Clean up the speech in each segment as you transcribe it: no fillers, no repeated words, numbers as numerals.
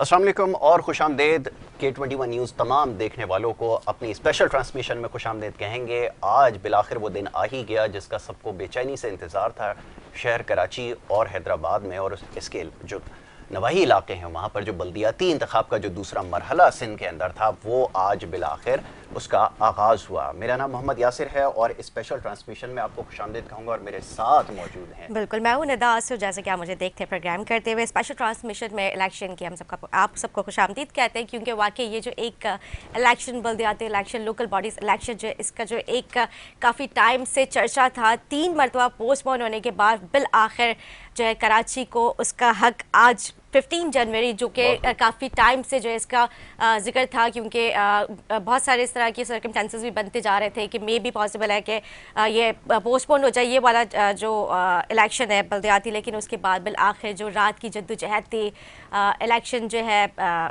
अस्सलाम वालेकुम और खुशामदेद K21 न्यूज़ तमाम देखने वालों को अपनी स्पेशल ट्रांसमिशन में खुशामदेद कहेंगे। आज बिलाखिर वो दिन आ ही गया जिसका सबको बेचैनी से इंतज़ार था। शहर कराची और हैदराबाद में और इसके जो नवाही इलाके हैं वहाँ पर जो बल्दियाती इंतखाब का जो दूसरा मरहला सिंध के अंदर था वो आज बिलाखिर उसका आगाज़ हुआ। मेरा नाम मोहम्मद यासिर है और स्पेशल ट्रांसमिशन में आपको खुशामदीद कहूँगा और मेरे साथ मौजूद हैं। बिल्कुल, मैं हूँ निदा आसिफ। जैसे कि आप मुझे देखते हैं प्रोग्राम करते हुए स्पेशल ट्रांसमिशन में इलेक्शन की आप सबको खुशामदीद कहते हैं, क्योंकि वाकई ये जो एक इलेक्शन, बल्दियाती इलेक्शन, लोकल बॉडीज़ इलेक्शन जो इसका जो एक काफ़ी टाइम से चर्चा था, 3 मरतबा पोस्टपोन होने के बाद बिल आखिर जो है कराची को उसका हक आज 15 जनवरी, जो कि काफ़ी टाइम से जो है इसका जिक्र था, क्योंकि बहुत सारे इस तरह की सर्कमस्टेंसेस भी बनते जा रहे थे कि मे भी पॉसिबल है कि ये पोस्टपोन हो जाए ये वाला जो इलेक्शन है बल्दियाती। लेकिन उसके बाद बिल आखिर जो रात की जद्दोजहद थी, इलेक्शन जो है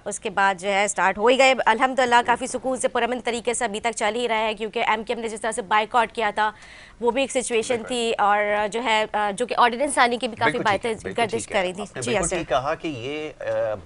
उसके बाद जो है स्टार्ट हो ही गए अल्हम्दुलिल्लाह। काफ़ी सुकून से पुरअमन तरीके से अभी तक चल ही रहा है, क्योंकि MKM ने जिस तरह से बाइकआउट किया था वो भी एक सिचुएशन थी, और जो है जो कि ऑर्डिनेंस आने की भी काफ़ी बातें गर्दिश करी थी। जी बिल्कुल कहा कि ये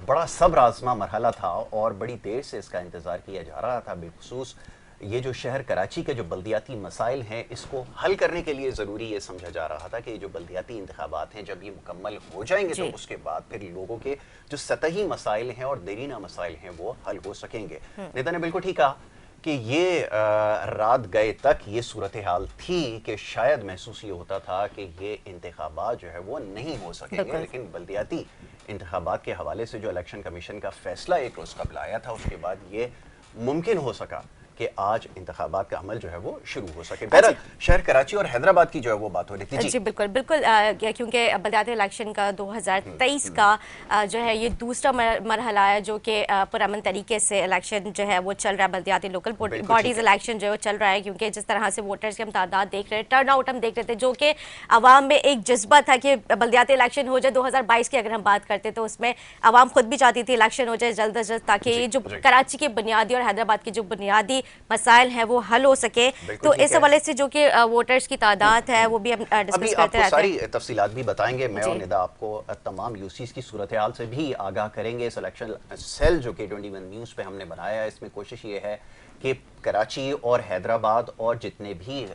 बड़ा सब्र आज़मा मरहला था और बड़ी देर से इसका इंतज़ार किया जा रहा था। बिखुसूस ये जो शहर कराची के जो बल्दियाती मसाइल हैं इसको हल करने के लिए ज़रूरी ये समझा जा रहा था कि ये जो बल्दियाती इंतखाबात हैं जब ये मुकम्मल हो जाएंगे तो उसके बाद फिर लोगों के जो सतही मसाइल हैं और देरीना मसाइल हैं वो हल हो सकेंगे। नेता ने बिल्कुल ठीक कहा कि ये रात गए तक ये सूरत हाल थी कि शायद महसूस ये होता था कि ये इंतखाबात जो है वो नहीं हो सकेंगे, लेकिन बल्दियाती इंतखाबात के हवाले से जो इलेक्शन कमीशन का फैसला एक रोज़ कबल आया था उसके बाद ये मुमकिन हो सका कि आज इंतखाबात का अमल जो है वो शुरू हो सके। बहरहाल शहर कराची और हैदराबाद की जो है वो बात हो रही थी। जी बिल्कुल बिल्कुल, क्योंकि बल्दियाती इलेक्शन का 2023 का जो है ये दूसरा मरहला है जो कि पुरअमन तरीके से इलेक्शन जो है वो चल रहा है। बल्दियाती लोकल बॉडीज़ इलेक्शन जो है वो चल रहा है, क्योंकि जिस तरह से वोटर्स की हम तादाद देख रहे हैं, टर्न आउट हम देख रहे थे, जो कि आवाम में एक जज्बा था कि बल्दियाती इलेक्शन हो जाए। 2022 की अगर हम बात करते तो उसमें आवाम खुद भी चाहती थी इलेक्शन हो जाए जल्द अज जल्द, ताकि जो कराची के बुनियादी और हैदराबाद के जो बुनियादी मसाइल हैं वो हल हो सके। तो इस हवाले से जो कि वोटर्स की तादाद है वो भी हम डिस्कस करते रहते हैं। सारी तफसीलात भी बताएंगे। मैं और निदा आपको तमाम यूसीज की सूरत हाल से भी आगाह करेंगे। इस इलेक्शन सेल जो K21 न्यूज़ पे हमने बनाया है इसमें कोशिश ये है कि कराची और हैदराबाद और जितने भी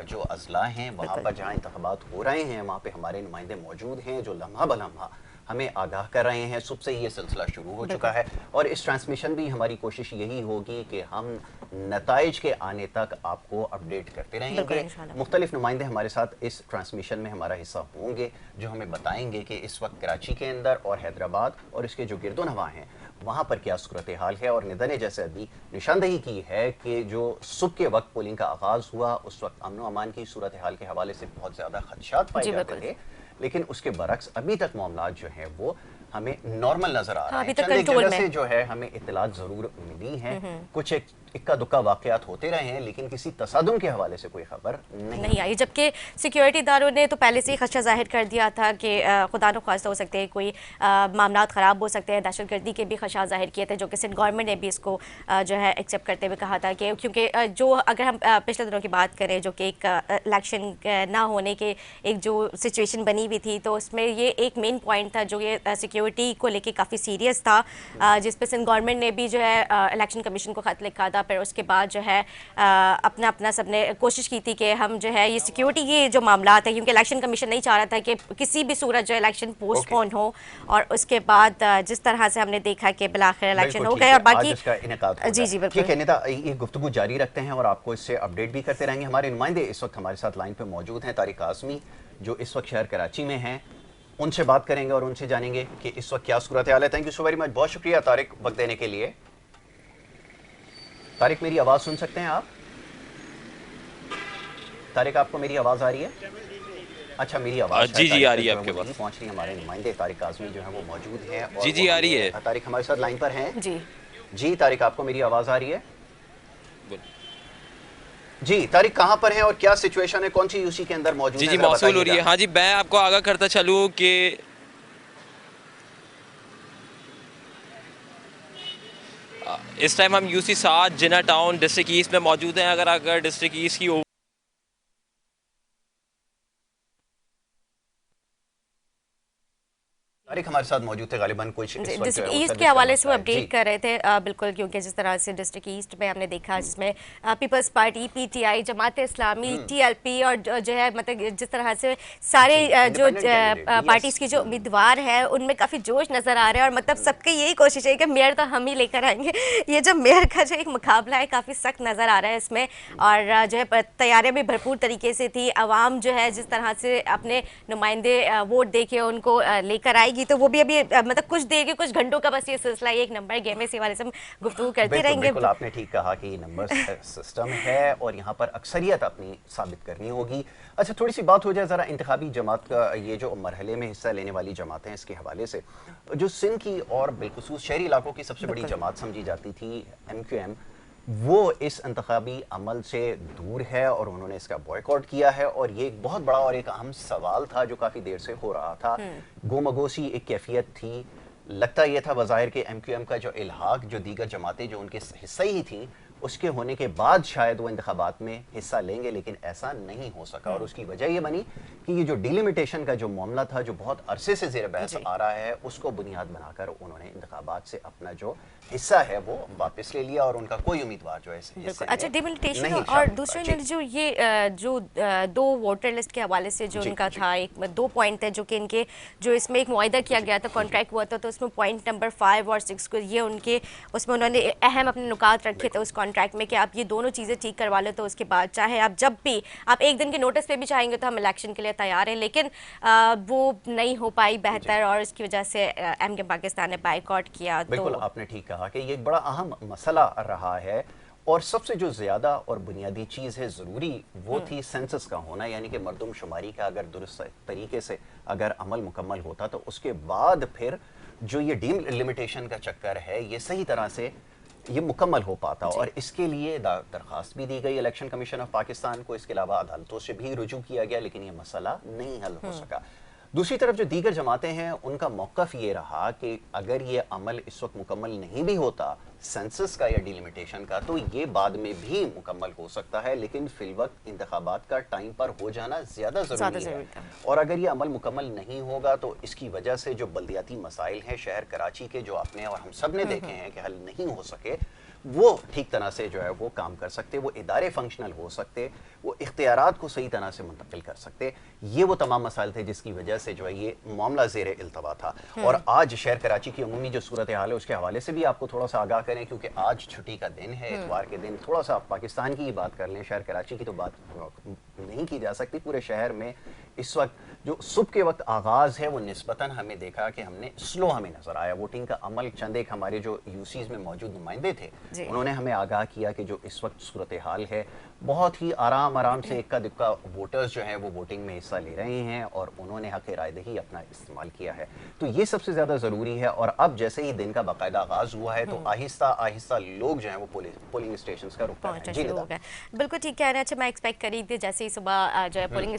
जो अजला हैं वहाँ पर जहाँ इंतखाबात हो रहे हैं वहाँ पे हमारे नुमाइंदे मौजूद हैं जो लम्हा बलम्हा हमें आगाह कर रहे हैं। सुबह से ये सिलसिला शुरू हो चुका है और इस ट्रांसमिशन भी हमारी कोशिश यही होगी कि हम नताइज के आने तक आपको अपडेट करते रहेंगे। मुख्तलिफ नुमाइंदे हमारे साथ इस ट्रांसमिशन में हमारा हिस्सा होंगे जो हमें बताएंगे कि इस वक्त कराची के अंदर और हैदराबाद और इसके जो गिरदोनवा हैं वहाँ पर क्या सूरत हाल है। और निदा ने जैसे अभी निशानदही की है कि जो सुबह के वक्त पोलिंग का आगाज़ हुआ उस वक्त अमन व अमान की सूरत हाल के हवाले से बहुत ज़्यादा खदशात पाए जाते थे, लेकिन उसके बरक्स अभी तक मामला जो है वो हमें नॉर्मल नजर आ रहा है। चंद एक जगह से जो है हमें इत्तलात जरूर मिली है, कुछ इक्का दुक्का वाकयात होते रहे हैं, लेकिन किसी तसादुम के हवाले से कोई खबर नहीं आई। जबकि सिक्योरिटी इदारों ने तो पहले से ही खदशा जाहिर कर दिया था कि खुदा न ख्वास्ता हो सकते हैं कोई मामला ख़राब हो सकते हैं। दहशतगर्दी के भी खदशा जाहिर किए थे, जो कि सिंध गवर्नमेंट ने भी इसको जो है एक्सेप्ट करते हुए कहा था कि क्योंकि जो अगर हम पिछले दिनों की बात करें जो कि एक इलेक्शन ना होने के एक जो सिचुएशन बनी हुई थी, तो उसमें ये एक मेन पॉइंट था जो ये सिक्योरिटी को लेके काफ़ी सीरियस था, जिस पे सिंध गवर्नमेंट ने भी जो है इलेक्शन कमीशन को ख़त लिखा था। फिर उसके बाद जो है अपना अपना सबने कोशिश की थी कि हम जो है ये सिक्योरिटी ये जो मामला है, क्योंकि इलेक्शन कमीशन नहीं चाह रहा था कि किसी भी सूरत जो इलेक्शन पोस्टपोन हो, और उसके बाद जिस तरह से हमने देखा कि बिलाखिर इलेक्शन हो गए। और बाकी जी जी बिल्कुल नेता ये गुफ्तगू जारी रखते हैं और आपको इससे अपडेट भी करते रहेंगे। हमारे नुमाइंदे इस वक्त हमारे साथ लाइन पे मौजूद हैं। तारिक आज़मी जो इस वक्त शहर कराची में हैं, उनसे बात करेंगे और उनसे जानेंगे कि इस वक्त क्या सूरत हाल है। Thank you so very much, बहुत शुक्रिया तारिक वक्त देने के लिए। तारिक मेरी आवाज़ सुन सकते हैं आप? तारिक आपको मेरी आवाज़ आ रही है? अच्छा मेरी आवाज़ जी जी आ रही है आपके पास। पहुंच रही है। हमारे नुमाइंदे तारिक आज़मी जो है वो मौजूद हैं और जी जी आ रही है। तारिक हमारे साथ लाइन पर हैं। जी जी तारिक आपको मेरी आवाज़ आ रही है? जी तारिक कहाँ पर हैं और क्या सिचुएशन है, कौन सी यूसी के अंदर मौजूद है? जी मौसूल हो रही है। हाँ जी मैं आपको आगाह करता चलूँ कि इस टाइम हम यूसी 7 जिना टाउन डिस्ट्रिक्ट ईस्ट में मौजूद हैं। अगर डिस्ट्रिक्ट ईस्ट की तारिक हमारे साथ मौजूद थे, गालिबन कुछ इस वक्त डिस्ट्रिक्ट जो है वो ईस्ट के सर्विस का हवाले से वो मसला है। अपडेट जी। कर रहे थे बिल्कुल, क्योंकि जिस तरह से डिस्ट्रिक्ट ईस्ट में हमने देखा जिसमें peoples party, PTI, Jamaat Islami, TLP और जो है मतलब जिस तरह से सारे जी, जो independent candidate, पार्टीज yes, के जो उम्मीदवार हैं उनमें काफ़ी जोश नज़र आ रहा है और मतलब सबकी यही कोशिश है कि मेयर तो हम ही लेकर आएंगे। ये जो मेयर का जो एक मुकाबला है काफ़ी सख्त नज़र आ रहा है इसमें, और जो है तैयारियां भी भरपूर तरीके से थी। आवाम जो है जिस तरह से अपने नुमाइंदे वोट दे के उनको लेकर आएगी, तो वो भी अभी मतलब कुछ देर के कुछ घंटों का बस ये सिलसिला, एक नंबर गेम है, इसी वाले से हम गुफ्तगू करते बिल्कुल रहेंगे। बिल्कुल आपने ठीक कहा कि नंबर सिस्टम है और यहाँ पर अक्सरियत अपनी साबित करनी होगी। अच्छा, थोड़ी सी बात हो जाए ज़रा इंतखाबी जमात का, ये जो मरहले में हिस्सा लेने वाली जमातें हैं इसके हवाले से, जो सिंध की और बिलखुसूस शहरी इलाकों की सबसे बड़ी जमात समझी जाती थी MQM, वो इस इंतखाबी अमल से दूर है और उन्होंने इसका बॉयकॉट किया है। और ये एक बहुत बड़ा और एक अहम सवाल था जो काफ़ी देर से हो रहा था। गोमगोशी एक कैफियत थी, लगता यह था बज़ाहिर के MQM का जो इल्हाक जो दीगर जमातें जो उनके हिस्सा ही थी उसके होने के बाद शायद वो इंतखाबात में हिस्सा लेंगे, लेकिन ऐसा नहीं हो सका। और उसकी वजह ये बनी कि ये जो डिलिमिटेशन का जो मामला था जो बहुत अरसे से ज़ेर बहस आ रहा है, उसको बुनियाद बनाकर उन्होंने इंतखाबात से अपना जो हिस्सा है वो वापस ले लिया और उनका कोई उम्मीदवार जो है इस हिस्से में अच्छा, डिलिमिटेशन नहीं और शामिल दूसरे हुआ। ने जो ये जो दो वोटर लिस्ट के हवाले से जो जी, उनका जी। था, एक 2 पॉइंट थे जो कि इनके जो इसमें एक मुआहदा किया गया था, कॉन्ट्रैक्ट हुआ था, तो उसमें पॉइंट नंबर 5 और 6 को ये उनके उसमें उन्होंने अहम अपने नुकात रखे थे उस कॉन्ट्रैक्ट में कि आप ये दोनों चीज़ें ठीक करवा लो, तो उसके बाद चाहे आप जब भी आप एक दिन के नोटिस पे भी चाहेंगे तो हम इलेक्शन के लिए तैयार हैं। लेकिन वो नहीं हो पाई बेहतर और इसकी वजह से MQM पाकिस्तान ने बाइकआउट किया। बिल्कुल तो आपने ठीक कहा कि ये एक बड़ा अहम मसला रहा है और सबसे जो ज़्यादा और बुनियादी चीज़ है ज़रूरी वो थी सेंसस का होना, यानी कि मरदमशुमारी का अगर दुरुस्त तरीके से अगर अमल मुकम्मल होता तो उसके बाद फिर जो ये डिलिमिटेशन का चक्कर है ये सही तरह से ये मुकम्मल हो पाता। और इसके लिए दरख्वास्त भी दी गई इलेक्शन कमीशन ऑफ पाकिस्तान को, इसके अलावा अदालतों से भी रुजू किया गया, लेकिन ये मसला नहीं हल हो सका। दूसरी तरफ जो दीगर जमातें हैं उनका मौक़िफ़ ये रहा कि अगर ये अमल इस वक्त मुकम्मल नहीं भी होता सेंसस का या डिलिमिटेशन का, तो ये बाद में भी मुकम्मल हो सकता है, लेकिन फिलवक्त इंतखाबात का टाइम पर हो जाना ज़्यादा ज़रूरी है। और अगर ये अमल मुकम्मल नहीं होगा तो इसकी वजह से जो बल्दियाती मसाइल हैं शहर कराची के, जो आपने और हम सब ने देखे हैं कि हल नहीं हो सके, वो ठीक तरह से जो है वो काम कर सकते, वो इदारे फंक्शनल हो सकते, वो इख्तियारात को सही तरह से मुंतकिल कर सकते। ये वो तमाम मसाइल थे जिसकी वजह से जो है ये मामला ज़ेर इल्तवा था। और आज शहर कराची की अमूमी जो सूरत हाल है उसके हवाले से भी आपको थोड़ा सा आगाह करें, क्योंकि आज छुट्टी का दिन है, इतवार के दिन थोड़ा सा आप पाकिस्तान की ही बात कर लें, शहर कराची की तो बात नहीं की जा सकती। पूरे शहर में इस वक्त जो सुबह के वक्त आगाज़ है वो निस्बतन हमें देखा कि हमने स्लो हमें नज़र आया। वोटिंग का अमल चंद एक हमारे जो यूसीज़ में मौजूद नुमाइंदे थे उन्होंने हमें आगाह किया कि जो इस वक्त सूरत हाल है बहुत ही आराम से इक्का दुक्का वोटर्स जो हैं वो वोटिंग में हिस्सा ले रहे हैं और उन्होंने हक़ रायदही अपना इस्तेमाल किया है। तो ये सबसे ज़्यादा ज़रूरी है। और अब जैसे ही दिन का बाकायदा आगाज़ हुआ है तो आहिस्ता आहिस्ता लोग जो हैं वो पोलिंग स्टेशन का रुख कर रहे हैं। जी निदा, बिल्कुल ठीक कह रहे हैं। अच्छा, मैं एक्सपेक्ट करी थी जैसे ही सुबह जो है पोलिंग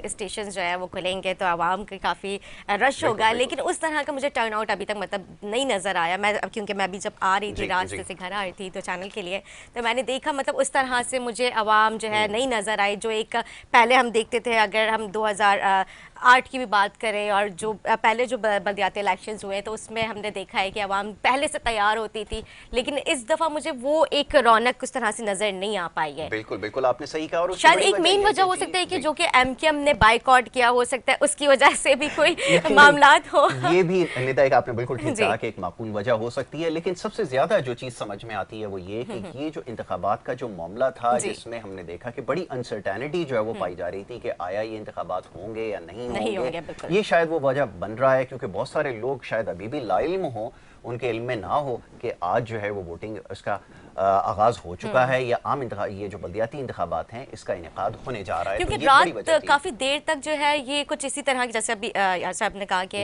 स्टेशन जो है वो खुलेंगे तो आवाम के काफ़ी रश होगा, लेकिन उस तरह का मुझे टर्न आउट अभी तक मतलब नहीं नज़र आया। मैं क्योंकि मैं भी जब आ रही थी रास्ते से घर आ रही थी तो चैनल के लिए, तो मैंने देखा मतलब उस तरह से मुझे आवाम जो है नहीं नज़र आई जो एक पहले हम देखते थे। अगर हम 2008 की भी बात करें और जो पहले जो बल्दियाती इलेक्शंस हुए तो उसमें हमने देखा है कि आवाम पहले से तैयार होती थी, लेकिन इस दफ़ा मुझे वो एक रौनक उस तरह से नज़र नहीं आ पाई है। बिल्कुल बिल्कुल आपने सही कहा। और शायद एक मेन वजह हो सकता है कि जो कि MQM ने बाइकआउट किया, हो सकता है उसकी वजह से भी कोई मामलात हो। ये भी निदा एक आपने बिल्कुल ठीक कहा कि एक माकूल वजह हो सकती है, लेकिन सबसे ज्यादा जो चीज समझ में आती है वो ये कि ये जो इंतखाबात का जो मामला था जिसमें हमने देखा कि बड़ी अनसर्टेनिटी जो है वो पाई जा रही थी कि आया ये इंतखाबात होंगे या नहीं होंगे, ये शायद वो वजह बन रहा है, क्योंकि बहुत सारे लोग शायद अभी भी लाइल्म हो, उनके इल्म में ना हो कि आज जो है वो वोटिंग उसका आगाज हो चुका है या आम ये जो बल्दियाती इंतखाबात हैं इसका इनेकाद होने जा रहा है। क्योंकि तो ये रात काफी देर तक जो है ये कुछ इसी तरह की, जैसे अभी यार साहब ने कहा कि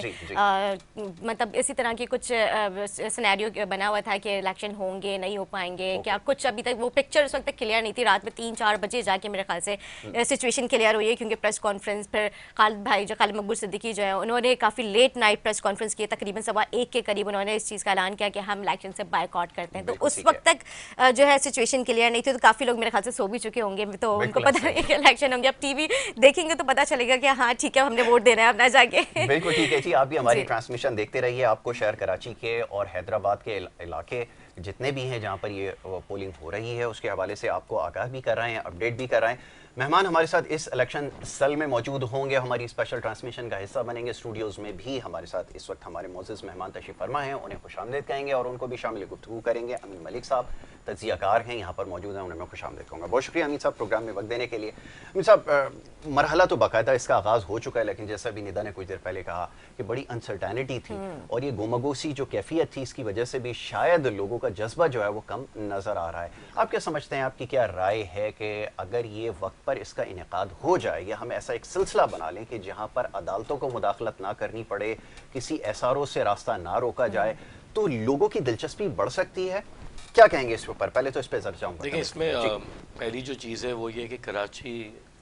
मतलब इसी तरह की कुछ सिनेरियो बना हुआ था कि इलेक्शन होंगे नहीं हो पाएंगे क्या, कुछ अभी तक वो पिक्चर उस वक्त तक क्लियर नहीं थी। रात में 3-4 बजे जाके मेरे ख्याल से सिचुएशन क्लियर हुई है, क्योंकि प्रेस कॉन्फ्रेंस फिर खालिद भाई जो खालिद मकबूल सिद्दीकी जो है उन्होंने काफ़ी लेट नाइट प्रेस कॉन्फ्रेंस की, तकरीबन 1:15 के करीब उन्होंने इस चीज़ का ऐलान किया कि हम इलेक्शन से बायकॉट करते हैं। तो उस वक्त तक जो है सिचुएशन क्लियर नहीं थी, तो काफ़ी लोग मेरे ख्याल से सो भी चुके होंगे, तो उनको बिल्कुल पता नहीं कि इलेक्शन होंगे। अब टीवी देखेंगे तो पता चलेगा कि हाँ ठीक है, हमने वोट देना है अपना जाके। बिल्कुल ठीक है जी, आप भी हमारी जी। ट्रांसमिशन देखते रहिए। आपको शहर कराची के और हैदराबाद के इलाके जितने भी हैं जहां पर ये पोलिंग हो रही है उसके हवाले से आपको आगाह भी कर रहे हैं, अपडेट भी कर रहे हैं। मेहमान हमारे साथ इस इलेक्शन सेल में मौजूद होंगे, हमारी स्पेशल ट्रांसमिशन का हिस्सा बनेंगे। स्टूडियोज में भी हमारे साथ इस वक्त हमारे मोअज़्ज़िज़ मेहमान तशरीफ़ फरमा हैं, उन्हें खुशामदीद कहेंगे और उनको भी शामिल गुफ्तगू करेंगे। अमीन मलिक साहब तज्ज़ियाकार हैं, यहाँ पर मौजूद हैं, उन्हें मैं खुशामदीद कहूँगा। बहुत शुक्रिया अमीन साहब प्रोग्राम में वक्त देने के लिए। अमीन साहब, मरहला तो बाकायदा इसका आगाज़ हो चुका है, लेकिन जैसा भी निदा ने कुछ देर पहले कहा कि बड़ी अनसर्टेनिटी थी और ये गुमगोसी जो कैफियत थी इसकी वजह से भी शायद लोगों का जज्बा जो है वो कम नज़र आ रहा है। आप क्या समझते हैं, आपकी क्या राय है कि अगर ये वक्त पर इसका इनेकाद हो जाए या हम ऐसा एक सिलसिला बना लें कि जहाँ पर अदालतों को मुदाखलत ना करनी पड़े, किसी एसआरओ से रास्ता ना रोका जाए, तो लोगों की दिलचस्पी बढ़ सकती है? क्या कहेंगे इस पर? पहले तो इस पर जरा जाऊँगा। देखिए, इसमें पहली जो चीज़ है वो ये कि Karachi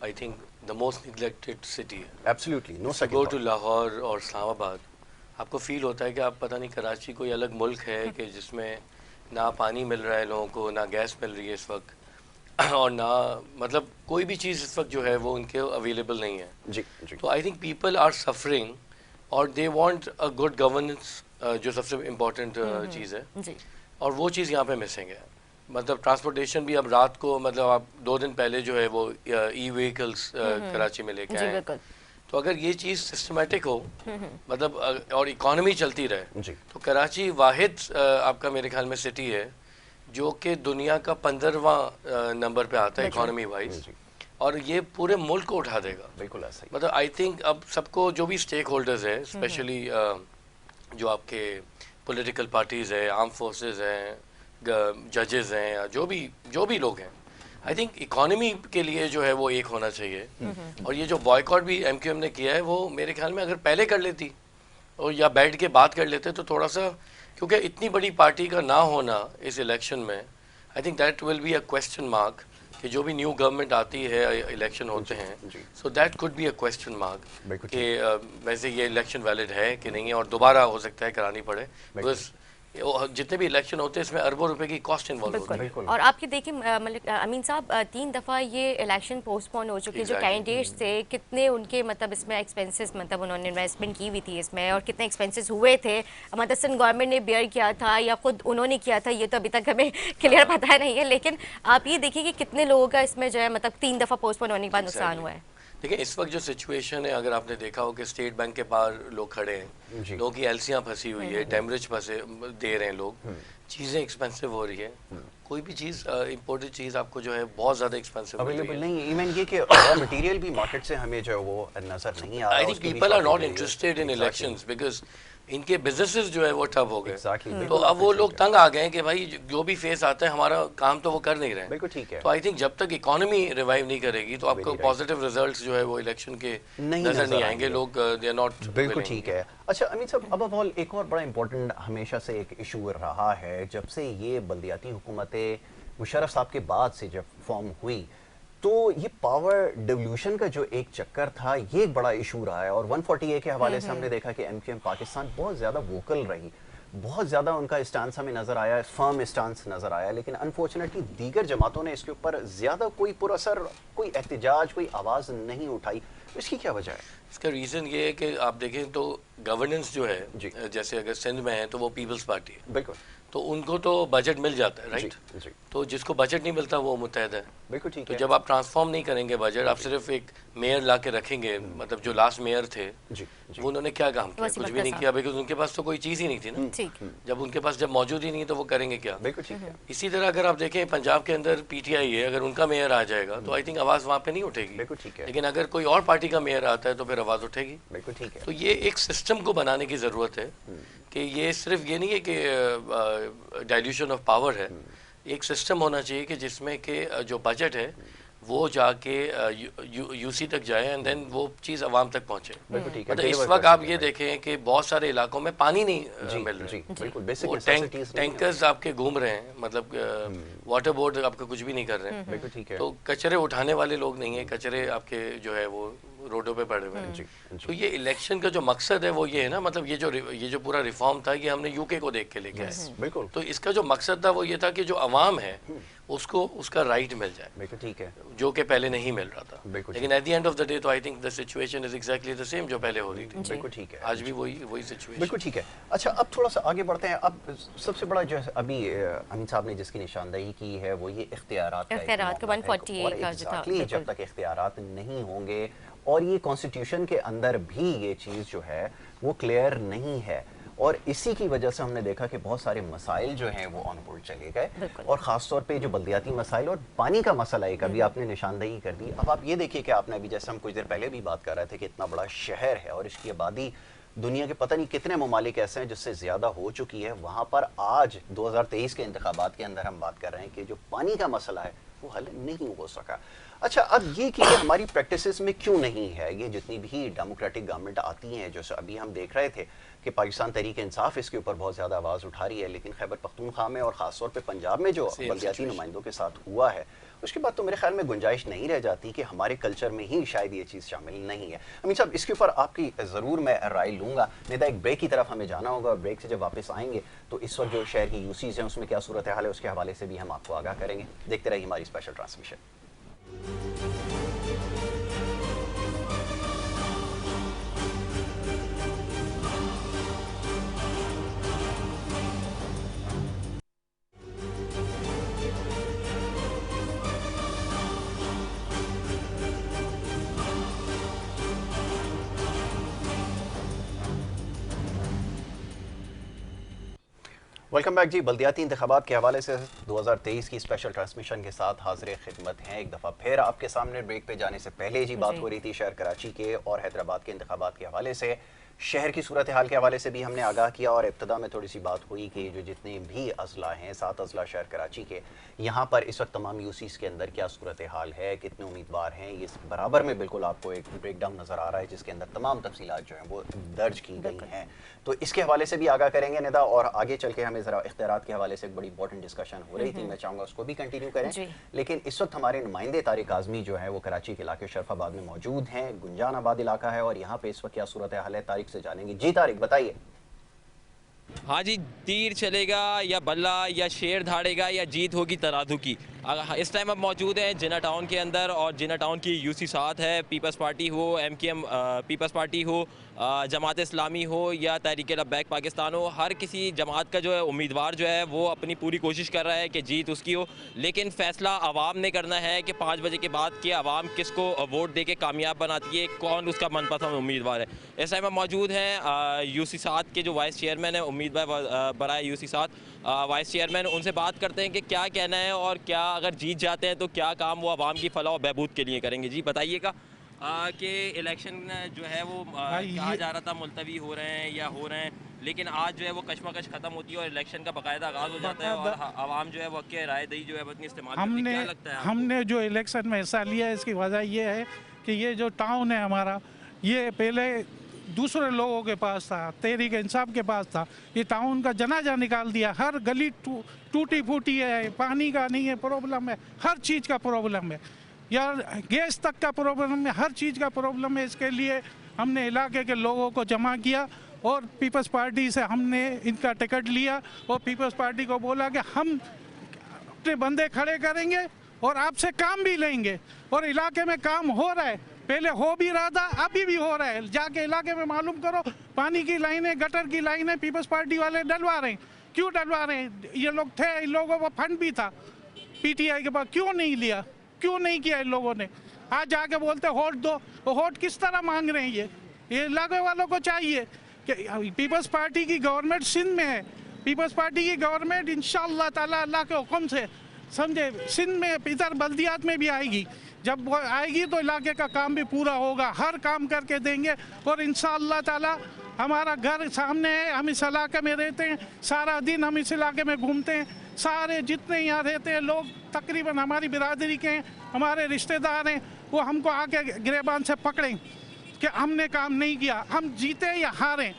I think the most neglected city है। Absolutely no go second to Lahore और इस्लामाबाद, आपको फील होता है कि आप पता नहीं कराची कोई अलग मुल्क है कि जिसमें ना पानी मिल रहा है लोगों को, ना गैस मिल रही है इस वक्त और ना मतलब कोई भी चीज़ इस वक्त जो है वो उनके अवेलेबल नहीं है। जी जी तो I think people are suffering और they want a good governance, जो सबसे इम्पोर्टेंट चीज़ है, जी और वो चीज़ यहाँ पे मिसिंग है। मतलब ट्रांसपोर्टेशन भी अब रात को, मतलब आप 2 दिन पहले जो है वो ई व्हीकल्स कराची में लेके जी आए। बिल्कुल। तो अगर ये चीज़ सिस्टमेटिक हो, मतलब और इकोनॉमी चलती रहे, जी तो कराची वाहिद आपका मेरे ख्याल में सिटी है जो कि दुनिया का 15वां नंबर पे आता है इकोनॉमी वाइज, जी और ये पूरे मुल्क को उठा देगा। बिल्कुल ऐसा ही। मतलब आई थिंक अब सबको जो भी स्टेक होल्डर्स है, स्पेशली जो आपके पॉलिटिकल पार्टीज़ है, आर्म फोर्सेस हैं, जजेस हैं, या जो भी लोग हैं, आई थिंक इकोनॉमी के लिए जो है वो एक होना चाहिए। और ये जो बॉयकॉट भी एमक्यूएम ने किया है, वो मेरे ख्याल में अगर पहले कर लेती और या बैठ के बात कर लेते तो थोड़ा सा, क्योंकि इतनी बड़ी पार्टी का ना होना इस इलेक्शन में, I think that will be a question mark कि जो भी न्यू गवर्नमेंट आती है, इलेक्शन होते हैं, जी। So that could be a question mark बिल्कुल कि वैसे ये इलेक्शन वैलिड है कि नहीं है, और दोबारा हो सकता है करानी पड़े, बिकॉज जितने भी इलेक्शन होते हैं इसमें अरबों रुपए की कॉस्ट इन्वॉल्व होती है। बिल्कुल। और आपकी देखिए मलिक अमीन साहब, 3 दफ़ा ये इलेक्शन पोस्टपोन हो चुके हैं। जो Exactly. कैंडिडेट्स थे, कितने उनके मतलब इसमें एक्सपेंसेस, मतलब उन्होंने इन्वेस्टमेंट की हुई थी इसमें, और कितने एक्सपेंसेस हुए थे, मदसन गवर्नमेंट ने बेयर किया था या खुद उन्होंने किया था, ये तो अभी तक हमें क्लियर पता नहीं है। लेकिन आप ये देखिए कि कितने लोगों का इसमें जो है मतलब 3 दफ़ा पोस्टपोन होने के बाद नुकसान हुआ है। देखिए, इस वक्त जो सिचुएशन है, अगर आपने देखा हो कि स्टेट बैंक के बाहर लोग खड़े हैं, जी। लोगों की एलसियाँ फंसी हुई है, डेमरेज फंसे दे रहे हैं लोग, चीज़ें एक्सपेंसिव हो रही है। कोई भी चीज़ इम्पोर्टेड चीज़ आपको जो है बहुत ज़्यादा एक्सपेंसिव हो रही अवेलेबल है। नहीं है। इवन ये कि रॉ मटेरियल भी मार्केट से हमें जो है वो नजर नहीं आ रहा। आई थिंक उसकी भी पीपल आर नॉट shortage है। Interested in Exactly. Elections because इनके बिजनेसेस जो है वो ठप हो गए। Exactly. तो बिल्कुल अब वो आपने लोग सही तंग आ गए हैं कि भाई जो भी फेस आता है, हमारा काम तो वो कर नहीं रहे हैं। बिल्कुल ठीक है। तो आई थिंक जब तक इकोनॉमी रिवाइव नहीं करेगी तो आपको right. पॉजिटिव रिजल्ट्स जो है वो इलेक्शन के नहीं नजर नजर नहीं आएंगे। आएंगे। लोग दे आर नॉट बिल्कुल ठीक है। अच्छा अमित साहब, अब ऑल एक और बड़ा इंपॉर्टेंट हमेशा से एक इशू रहा है, जब से ये बल्दियाती हुकूमतें मुशर्रफ साहब के बाद से जब फॉर्म हुई, तो ये पावर डिवल्यूशन का जो एक चक्कर था, ये एक बड़ा इशू रहा है। और 140A के हवाले से हमने देखा कि एमक्यूएम पाकिस्तान बहुत ज़्यादा वोकल रही, बहुत ज़्यादा उनका स्टांस हमें नज़र आया, फर्म स्टांस नज़र आया, लेकिन अनफॉर्चुनेटली दीगर जमातों ने इसके ऊपर ज़्यादा कोई पुरअसर, कोई एहतजाज, कोई आवाज़ नहीं उठाई। इसकी क्या वजह है? इसका रीज़न ये है कि आप देखें तो गवर्नेंस जो है, जी। जैसे अगर सिंध में है तो वो पीपल्स पार्टी है, बिल्कुल तो उनको तो बजट मिल जाता है, राइट? जी जी तो जिसको बजट नहीं मिलता वो मुतहद है। बिल्कुल ठीक तो है। जब आप ट्रांसफॉर्म नहीं करेंगे बजट, आप सिर्फ एक मेयर ला के रखेंगे, मतलब जो लास्ट मेयर थे जी जी वो उन्होंने क्या काम किया? वसीम कुछ भी अख्तर नहीं साहब। किया, बिकॉज उनके पास तो कोई चीज़ ही नहीं थी ना। ठीक। जब उनके पास जब मौजूद ही नहीं तो वो करेंगे क्या? बिल्कुल ठीक है। इसी तरह अगर आप देखें पंजाब के अंदर पीटीआई है, अगर उनका मेयर आ जाएगा तो आई थिंक आवाज़ वहाँ पे नहीं उठेगी। बिल्कुल ठीक है। लेकिन अगर कोई और पार्टी का मेयर आता है तो फिर आवाज़ उठेगी। बिल्कुल ठीक है। तो ये एक सिस्टम को बनाने की ज़रूरत है कि ये सिर्फ ये नहीं है कि डाइल्यूशन ऑफ पावर है, एक सिस्टम होना चाहिए कि जिसमें कि जो बजट है वो जाके यूसी तक जाए एंड देन वो चीज़ आवाम तक पहुँचे। बिल्कुल ठीक है। मतलब इस Deliver वक्त कर आप सकते ये हैं। देखें कि बहुत सारे इलाकों में पानी नहीं जी मिल रहा जी है। बिल्कुल बेसिक वो नेसेसिटीज टैंकर्स आपके घूम रहे हैं, मतलब वाटर बोर्ड आपका कुछ भी नहीं कर रहे हैं। बिल्कुल ठीक है। तो कचरे उठाने वाले लोग नहीं है, कचरे आपके जो है वो रोडों पे पड़े हुए हैं। जी। तो ये इलेक्शन का जो मकसद है वो ये है ना, मतलब ये जो पूरा रिफॉर्म था ये हमने यूके को देख के लेके आए। बिल्कुल तो इसका जो मकसद था वो ये था कि जो अवाम है उसको उसका राइट मिल जाए, बिल्कुल ठीक है, जो कि पहले नहीं मिल रहा था। बिल्कुल लेकिन at the end of the day तो I think the situation is exactly the same जो पहले हो रही थी। बिल्कुल ठीक है, आज भी वही सिचुएशन। बिल्कुल ठीक है। अच्छा, अब थोड़ा सा आगे बढ़ते हैं। अब सबसे बड़ा जो है अभी अमीन साहब ने जिसकी निशानदेही की है वो ये इख्तियारात का इख्तियारात का 148 का जो था, एग्जैक्टली जब तक इख्तियारात नहीं होंगे और ये कॉन्स्टिट्यूशन के अंदर भी ये चीज़ जो है वो क्लियर नहीं है, और इसी की वजह से हमने देखा कि बहुत सारे मसाइल जो हैं वो ऑन बोर्ड चले गए, और ख़ास तौर पे जो बल्दियाती मसाइल और पानी का मसला है, कभी आपने निशानदेही कर दी। अब आप ये देखिए कि आपने अभी, जैसे हम कुछ देर पहले भी बात कर रहे थे कि इतना बड़ा शहर है और इसकी आबादी दुनिया के पता नहीं कितने ममालिक ऐसे हैं जिससे ज़्यादा हो चुकी है, वहाँ पर आज 2023 के इंतखाबात के अंदर हम बात कर रहे हैं कि जो पानी का मसला है वो हल नहीं हो सका। अच्छा, अब ये कि हमारी प्रैक्टिसेस में क्यों नहीं है, ये जितनी भी डेमोक्रेटिक गवर्नमेंट आती हैं, जैसे अभी हम देख रहे थे कि पाकिस्तान तहरीक इंसाफ इसके ऊपर बहुत ज़्यादा आवाज़ उठा रही है, लेकिन खैबर पख्तूनख्वा में और ख़ासतौर पे पंजाब में जो बल्दियाती नुमाइंदों के साथ हुआ है उसके बाद तो मेरे ख्याल में गुंजाइश नहीं रह जाती कि हमारे कल्चर में ही शायद ये चीज़ शामिल नहीं है। अमीन साहब, इसके ऊपर आपकी ज़रूर मैं राय लूँगा, नहीं तो एक ब्रेक की तरफ हमें जाना होगा, और ब्रेक से जब वापस आएंगे तो इस वक्त जो शहर की यूसीज़ हैं उसमें क्या सूरत हाल है उसके हवाले से भी हम आपको आगाह करेंगे। देखते रहिए हमारी स्पेशल ट्रांसमिशन। वेलकम बैक जी। बल्दियाती इंतखाबात के हवाले से 2023 की स्पेशल ट्रांसमिशन के साथ हाजिर खिदमत हैं एक दफ़ा फिर आपके सामने। ब्रेक पे जाने से पहले जी बात हो रही थी शहर कराची के और हैदराबाद के इंतखाबात के हवाले से। शहर की सूरत हाल के हवाले से भी हमने आगाह किया, और इब्तदा में थोड़ी सी बात हुई कि जो जितने भी अजला हैं, 7 अजला शहर कराची के, यहाँ पर इस वक्त तमाम यूसीज़ के अंदर क्या सूरत हाल है, कितने उम्मीदवार हैं, ये बराबर में बिल्कुल आपको एक ब्रेक डाउन नज़र आ रहा है जिसके अंदर तमाम तफसीलात जो हैं वो दर्ज की गई हैं। तो इसके हवाले से भी आगाह करेंगे निदा, और आगे चल के हमें ज़रा इख्तियारात के हवाले से एक बड़ी इंपॉर्टेंट डिस्कशन हो रही थी, मैं चाहूँगा उसको भी कंटिन्यू करें। लेकिन इस वक्त हमारे नुमाइंदे तारिक आज़मी जो है वो कराची के इलाके शरफाबाद में मौजूद हैं। गुंजान आबाद इलाका है और यहाँ पे इस वक्त क्या सूरत हाल है, तारिक से जानेंगे। जी तारिक, बताइए। हाँ जी, तीर चलेगा या बल्ला या शेर धाड़ेगा या जीत होगी तराजू की। इस टाइम अब मौजूद हैं जिना टाउन के अंदर, और जिना टाउन की यूसी 7 है। पीपल्स पार्टी हो, MKM पीपल्स पार्टी हो, जमात इस्लामी हो या तहरीक लब्बैक पाकिस्तान हो, हर किसी जमात का जो है उम्मीदवार जो है वो अपनी पूरी कोशिश कर रहा है कि जीत उसकी हो। लेकिन फ़ैसला आवाम ने करना है कि 5 बजे के बाद कि आवाम किसको वोट दे के कामयाब बनाती है, कौन उसका मनपसंद उम्मीदवार है। इस टाइम हम मौजूद हैं यूसी 7 के जो वाइस चेयरमैन है, उम्मीदवार बराए यूसी 7 वाइस चेयरमैन, उनसे बात करते हैं कि क्या कहना है और क्या अगर जीत जाते हैं तो क्या काम वो आवाम की फलाह और बहबूद के लिए करेंगे। जी बताइएगा कि इलेक्शन जो है वो कहा जा रहा था मुलतवी हो रहे हैं या हो रहे हैं, लेकिन आज जो है वो कशमकश खत्म होती है और इलेक्शन का बाकायदा आगाज़ हो जाता है और आवाम जो है वो के राय दही जो है अपनी इस्तेमाल करती है। क्या लगता है हमने जो इलेक्शन में हिस्सा लिया है इसकी वजह ये है कि ये जो टाउन है हमारा, ये पहले दूसरे लोगों के पास था, तहरीक इंसाफ के पास था। ये टाउन का जनाजा निकाल दिया, हर गली टूटी फूटी है, पानी का नहीं है प्रॉब्लम है, हर चीज़ का प्रॉब्लम है यार, गैस तक का प्रॉब्लम है, हर चीज़ का प्रॉब्लम है। इसके लिए हमने इलाके के लोगों को जमा किया और पीपल्स पार्टी से हमने इनका टिकट लिया और पीपल्स पार्टी को बोला कि हम अपने बंदे खड़े करेंगे और आपसे काम भी लेंगे, और इलाके में काम हो रहा है, पहले हो भी रहा था, अभी भी हो रहा है। जाके इलाके में मालूम करो, पानी की लाइनें, गटर की लाइनें पीपल्स पार्टी वाले डलवा रहे हैं। क्यों डलवा रहे हैं? ये लोग थे, इन लोगों को फंड भी था PTI के पास, क्यों नहीं लिया, क्यों नहीं किया इन लोगों ने? आज जाके बोलते वोट दो, वो वोट किस तरह मांग रहे हैं? ये इलाके वालों को चाहिए कि पीपल्स पार्टी की गवर्नमेंट सिंध में है, पीपल्स पार्टी की गवर्नमेंट इंशाअल्लाह ताला अल्लाह के हुक्म से, समझे, सिंध में इधर बल्दियात में भी आएगी। जब वो आएगी तो इलाके का काम भी पूरा होगा, हर काम करके देंगे, और इंशाअल्लाह ताला हमारा घर सामने है, हम इस इलाके में रहते हैं, सारा दिन हम इस इलाके में घूमते हैं, सारे जितने यहाँ रहते हैं लोग तकरीबन हमारी बिरादरी के हैं, हमारे रिश्तेदार हैं, वो हमको आके गिरेबान से पकड़ें कि हमने काम नहीं किया, हम जीते या हारें।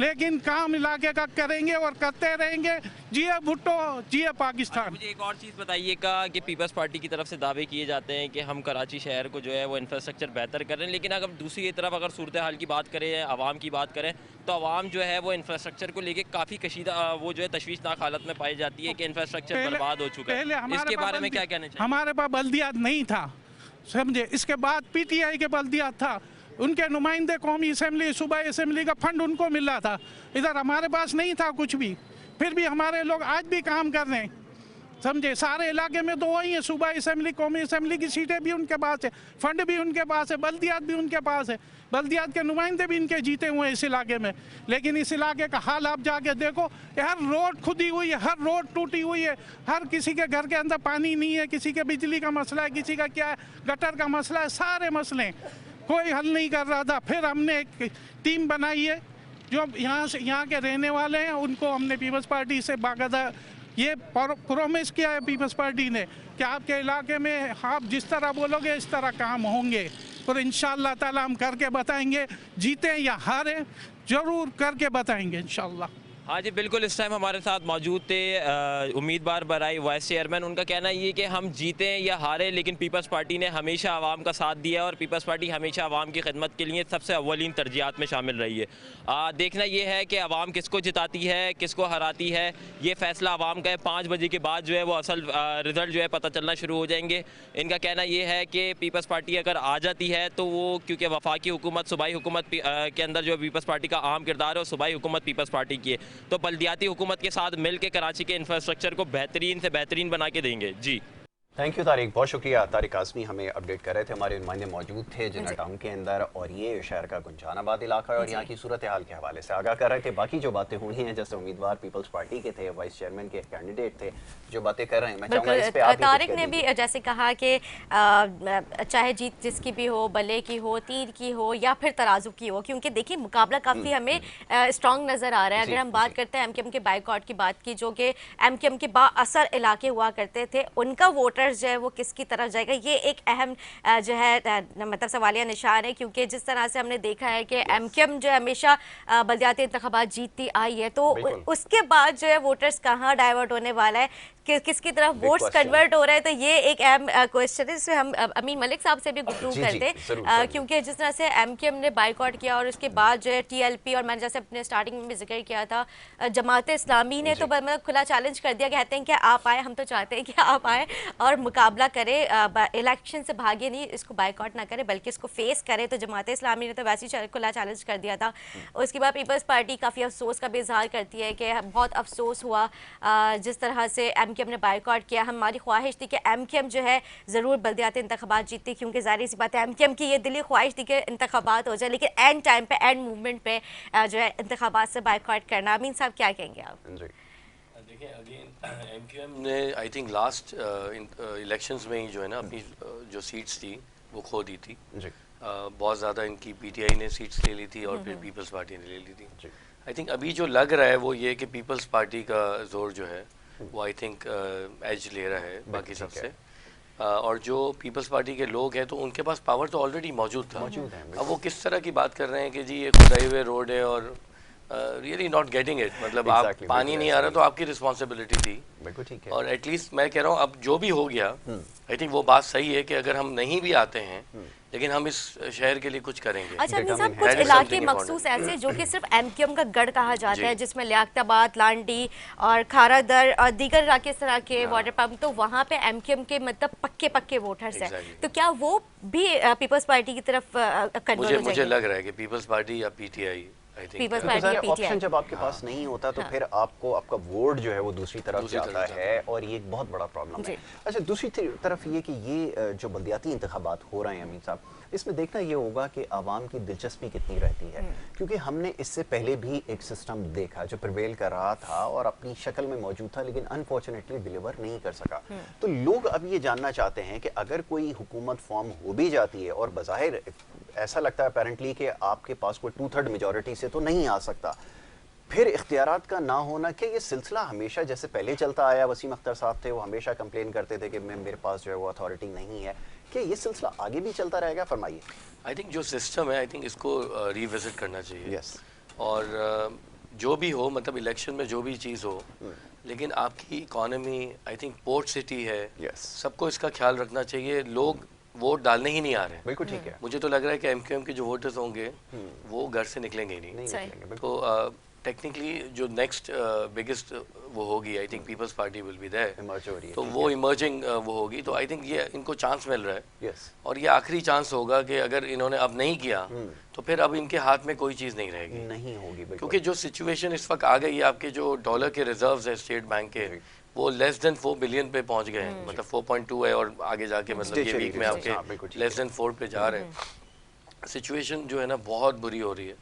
लेकिन काम इलाके का करेंगे और करते रहेंगे। जिए भुट्टो, जिए पाकिस्तान। मुझे एक और चीज़ बताइएगा कि पीपल्स पार्टी की तरफ से दावे किए जाते हैं कि हम कराची शहर को जो है वो इंफ्रास्ट्रक्चर बेहतर कर रहे हैं, लेकिन अगर दूसरी तरफ अगर सूरत हाल की बात करें, आवाम की बात करें, तो आवाम जो है वो इंफ्रास्ट्रक्चर को लेके काफ़ी कशीदा वो जो है तशवीशनाक हालत में पाई जाती है कि इंफ्रास्ट्रक्चर बर्बाद हो चुका है। इसके बारे में क्या कहना चाहिए? हमारे पास बल्दियात नहीं था, समझे। इसके बाद पीटीआई के बल्दियात था, उनके नुमाइंदे कौमी असेंबली, सूबाई असेंबली का फंड उनको मिल रहा था। इधर हमारे पास नहीं था कुछ भी, फिर भी हमारे लोग आज भी काम कर रहे हैं, समझे। सारे इलाके में तो वही है, सूबाई असेंबली, कौमी असेंबली की सीटें भी उनके पास है, फंड भी उनके पास है, बल्दियात भी उनके पास है, बल्दियात के नुमाइंदे भी इनके जीते हुए हैं इस इलाके में। लेकिन इस इलाके का हाल आप जाके देखो, हर रोड खुदी हुई है, हर रोड टूटी हुई है, हर किसी के घर के अंदर पानी नहीं है, किसी के बिजली का मसला है, किसी का क्या है, गटर का मसला है, सारे मसले कोई हल नहीं कर रहा था। फिर हमने एक टीम बनाई है जो यहाँ के रहने वाले हैं, उनको हमने पीपल्स पार्टी से बाकायदा ये प्रॉमिस किया है पीपल्स पार्टी ने कि आपके इलाके में आप जिस तरह बोलोगे इस तरह काम होंगे, और इंशाअल्लाह ताला हम करके बताएंगे, जीते या हारे जरूर करके बताएंगे इंशाअल्लाह। हाँ जी बिल्कुल, इस टाइम हमारे साथ मौजूद थे उम्मीदवार बराई वाइस चेयरमैन। उनका कहना ये कि हम जीतें या हारें, लेकिन पीपल्स पार्टी ने हमेशा आवाम का साथ दिया है और पीपल्स पार्टी हमेशा आवाम की खिदमत के लिए सबसे अव्वलीन तरजीहात में शामिल रही है। देखना ये है कि आवाम किसको जिताती है, किसको हराती है, ये फैसला आवाम का है। 5 बजे के बाद जो है वो असल रिज़ल्ट जो है पता चलना शुरू हो जाएंगे। इनका कहना ये है कि पीपल्स पार्टी अगर आ जाती है तो वो, क्योंकि वफाकी हुकूमत, सूबाई हुकूमत के अंदर जो पीपल्स पार्टी का अहम किरदार है वो सूबाई हुकूमत पीपल्स पार्टी की है, तो बल्दियाती हुकूमत के साथ मिलकर कराची के इंफ्रास्ट्रक्चर को बेहतरीन से बेहतरीन बना के देंगे। जी थैंक यू तारिक, बहुत शुक्रिया। तारिक आज़मी हमें अपडेट कर रहे थे, हमारे नुमाइंदे मौजूद थे जिन्ना टाउन के अंदर, और ये शहर का गुंजानाबाद इलाका है और यहाँ की सूरत हाल के हवाले से आगाह कर रहे थे। बाकी जो बातें हुई हैं, जैसे उम्मीदवार पीपल्स पार्टी के थे, वाइस चेयरमैन के कैंडिडेट थे, जो बातें कर रहे हैं, मैं चाहूँगा इस पे आप तारिक ने भी जैसे कहा कि चाहे जीत जिसकी भी हो, बल्ले की हो, तीर की हो या फिर तराजू की हो, क्योंकि देखिए मुकाबला काफ़ी हमें स्ट्रॉन्ग नज़र आ रहा है। अगर हम बात करते हैं एमकेएम के बाइकआउट की बात की, जो कि एमकेएम के बाअसर इलाके हुआ करते थे, उनका वोटर्स जो है वो किसकी तरफ जाएगा, ये एक अहम जो है मतलब सवालिया निशान है। क्योंकि जिस तरह से हमने देखा है कि एमकेएम जो हमेशा बल्दियाती इंतखाबात जीतती आई है, तो उसके बाद जो है वोटर्स कहाँ डाइवर्ट होने वाला है, किसकी तरफ वोट्स कन्वर्ट हो रहे हैं, तो ये एक अहम क्वेश्चन है। इससे हम अमीन मलिक साहब से भी गुफ्तगू करते हैं, क्योंकि जिस तरह से एमकेएम ने बाइकआउट किया और उसके बाद जो है टीएलपी, और मैंने जैसे अपने स्टार्टिंग में भी जिक्र किया था, जमात इस्लामी ने तो मतलब खुला चैलेंज कर दिया, कहते हैं कि आप आए, हम तो चाहते हैं कि आप आए और मुकाबला करें, इलेक्शन से भागे नहीं, इसको बाइकआउट ना करें बल्कि इसको फेस करें। तो जमात इस्लामी ने तो वैसे ही खुला चैलेंज कर दिया था। उसके बाद पीपल्स पार्टी काफ़ी अफसोस का भी इजहार करती है कि बहुत अफसोस हुआ जिस तरह से एमकेएम ने बाइकआउट किया। हमारी ख्वाहिश थी कि एमकेएम जो है ज़रूर बल्दियाती इंतखाबात जीतती, क्योंकि ज़ाहिर सी बात है एमकेएम की ये दिली ख्वाहिश थी कि इंतखाबात हो जाए, लेकिन एंड टाइम पे, एंड मूवमेंट पे जो है इंतखाबात से बाइकआउट करना। अमीन साहब क्या कहेंगे आप? देखिए अगेन एमकेएम ने आई थिंक लास्ट इलेक्शंस में ही जो है ना अपनी जो सीट्स थी वो खो दी थी। बहुत ज़्यादा इनकी पीटीआई ने सीट्स ले ली थी और फिर पीपल्स पार्टी ने ले ली थी। आई थिंक अभी जो लग रहा है वो ये कि पीपल्स पार्टी का जोर जो है वो आई थिंक एज ले रहा है बाकी सबसे, और जो पीपल्स पार्टी के लोग हैं तो उनके पास पावर तो ऑलरेडी मौजूद था। अब वो किस तरह की बात कर रहे हैं कि जी ये खुदाई हुए रोड है और रियली नॉट गेटिंग इट, मतलब आप पानी नहीं आ रहा तो आपकी रिस्पॉन्सिबिलिटी थी। बिल्कुल ठीक है, और एटलीस्ट मैं कह रहा हूँ अब जो भी हो गया आई थिंक वो बात सही है कि अगर हम नहीं भी आते हैं लेकिन हम इस शहर के लिए कुछ करेंगे। अच्छा अमीन साहब, कुछ इलाके मखसूस ऐसे जो कि सिर्फ एमकेएम का गढ़ कहा जाता है, जिसमें लियाकताबाद, लांडी और खारादर और दीगर इलाके इस तरह के वाटर पंप, तो वहाँ पे एमकेएम के मतलब पक्के वोटर्स हैं, तो क्या वो भी पीपल्स पार्टी की तरफ कन्वर्ट हो जाएंगे? मुझे लग रहा है कि पीपल्स पार्टी या पीटीआई ऑप्शन जब आपके पास नहीं होता तो फिर आपको आपका वोट जो है वो दूसरी तरफ जाता है, और ये एक बहुत बड़ा प्रॉब्लम है। अच्छा, दूसरी तरफ ये कि ये जो बल्दियाती इंतखाबात हो रहे हैं अमीन साहब, इसमें देखना ये होगा कि आवाम की दिलचस्पी कितनी रहती है, क्योंकि हमने इससे पहले भी एक सिस्टम देखा जो प्रिवेल कर रहा था और अपनी शक्ल में मौजूद था, लेकिन अनफॉर्चुनेटली डिलीवर नहीं कर सका। तो लोग अब ये जानना चाहते हैं कि अगर कोई हुकूमत फॉर्म हो भी जाती है, और बज़ाहिर ऐसा लगता है अपेरेंटली कि आपके पास कोई 2/3 मेजॉरिटी से तो नहीं आ सकता, फिर इख्तियारात का ना होना, कि ये सिलसिला हमेशा जैसे पहले चलता आया, वसीम अख्तर साहब थे वो हमेशा कंप्लेन करते थे कि मेरे पास जो है वो अथॉरिटी नहीं है, कि ये सिलसिला आगे भी चलता रहेगा? फरमाइए। आई थिंक जो सिस्टम है आई थिंक इसको रिविजिट करना चाहिए। और जो भी हो, मतलब इलेक्शन में जो भी चीज़ हो, लेकिन आपकी economy, I think port city है, Yes. सबको इसका ख्याल रखना चाहिए। लोग वोट डालने ही नहीं आ रहे। बिल्कुल ठीक है। मुझे तो लग रहा है कि एमक्यूएम के जो वोटर्स होंगे वो घर से निकलेंगे ही नहीं। नहीं सही। निकलेंगे, बिल्कुल। तो टेक्निकली जो नेक्स्ट बिगेस्ट वो होगी, I think People's Party will be there, Emerge हो रही है, तो ठीक वो है। इमर्जिंग वो होगी। तो आई थिंक ये इनको चांस मिल रहा है, Yes. और ये आखिरी चांस होगा कि अगर इन्होंने अब नहीं किया तो फिर अब इनके हाथ में कोई चीज़ नहीं रहेगी। नहीं होगी, बिल्कुल। क्योंकि जो सिचुएशन इस वक्त आ गई है, आपके जो डॉलर के रिजर्व्स है स्टेट बैंक के, वो लेस देन 4 बिलियन पे पहुंच गए हैं, मतलब 4.2 है, और आगे जाके मतलब ये Statutory वीक में reserves, हाँ, बिल्कुल आपके ठीक लेस देन 4 पे जा रहे हैं। सिचुएशन जो है ना बहुत बुरी हो रही है,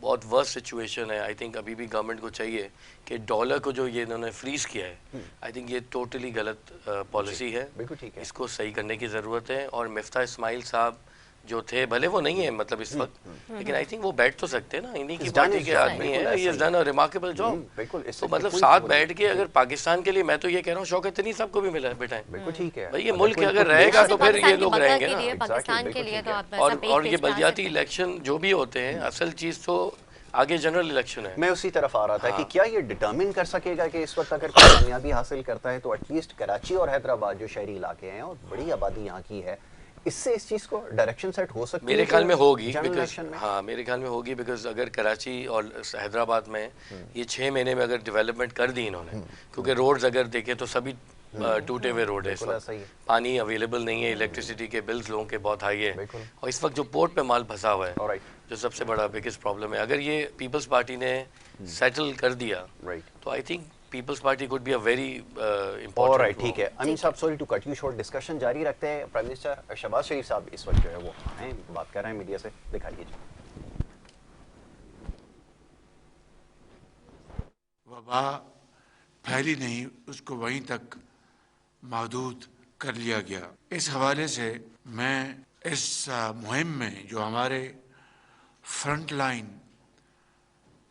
बहुत वर्स्ट सिचुएशन है। आई थिंक अभी भी गवर्नमेंट को चाहिए कि डॉलर को जो ये इन्होंने फ्रीज किया है, आई थिंक ये टोटली गलत पॉलिसी है। बिल्कुल ठीक है। इसको सही करने की ज़रूरत है। और मिफ्ता इस्माइल साहब जो थे, भले वो नहीं है मतलब इस वक्त, लेकिन आई थिंक वो बैठ तो सकते हैं ना, इन्हीं की He's done पार्टी his के job, आदमी बिल्कुल है। ऐसा he has he done a remarkable job. बिल्कुल, इससे तो मतलब कोई साथ वो बैठ नहीं। के अगर पाकिस्तान के लिए, मैं तो ये कह रहा हूँ शौकत तरीन साहब को भी मिला बिठाएं। बिल्कुल ठीक है। भाई ये अगर मुल्क कोई अगर कुछ रहेगा ले तो सकता फिर है, ये पाकिस्तान लोग की रहेंगे बदला ना। के लिए, Exactly, पाकिस्तान के बिल्कुल लिए ठीक तो है। आप सब एक और पेज ये पे आ बलदियाती सकते हैं। इलेक्शन जो भी होते हैं, असल चीज़ तो आगे जनरल इलेक्शन है। मैं उसी तरफ आ रहा था कि क्या ये डिटरमिन कर सकेगा कि इस वक्त अगर कोई कामयाबी हासिल करता है तो एटलीस्ट कराची और हैदराबाद जो शहरी इलाके हैं और बड़ी आबादी यहाँ की है, इससे इस चीज़ को डायरेक्शन सेट हो सकती है? मेरे ख्याल में होगी, जनरल बिकॉज इलेक्शन में? हाँ मेरे ख्याल में होगी, बिकॉज अगर कराची और हैदराबाद में ये 6 महीने में अगर डेवलपमेंट कर दी इन्होंने, क्योंकि रोड्स अगर देखें तो सभी टूटे हुए रोड है इस बिल्कुल वक्त, ऐसा ही है। पानी अवेलेबल नहीं है, इलेक्ट्रिसिटी के बिल्स लोगों के बहुत हाई है, बिल्कुल। और इस वक्त जो पोर्ट पे माल फंसा हुआ है, Alright. जो सबसे बड़ा बिगेस्ट प्रॉब्लम है, अगर ये पीपल्स पार्टी ने सेटल कर दिया राइट। तो I think People's Party could be a very alright, important. ठीक है। Amin sahab, sorry to cut you short, discussion जारी रखते हैं। प्राइम मिनिस्टर शहबाज शरीफ साहब इस वक्त जो है वो हैं, बात कर रहे हैं मीडिया से, दिखा दीजिए। वबा फैली नहीं, उसको वहीं तक महदूद कर लिया गया। इस हवाले से मैं इस मुहिम में जो हमारे फ्रंट लाइन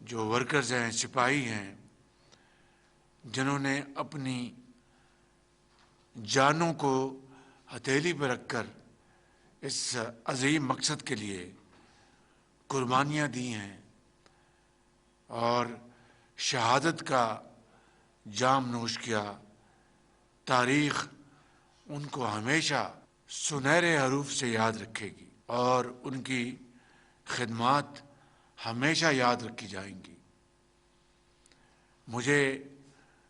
जो वर्कर्स हैं, सिपाही हैं, जिन्होंने अपनी जानों को हथेली पर रखकर इस अजीम मकसद के लिए कुर्बानियाँ दी हैं और शहादत का जाम नोश किया, तारीख़ उनको हमेशा सुनहरे हरूफ से याद रखेगी और उनकी खिदमात हमेशा याद रखी जाएंगी। मुझे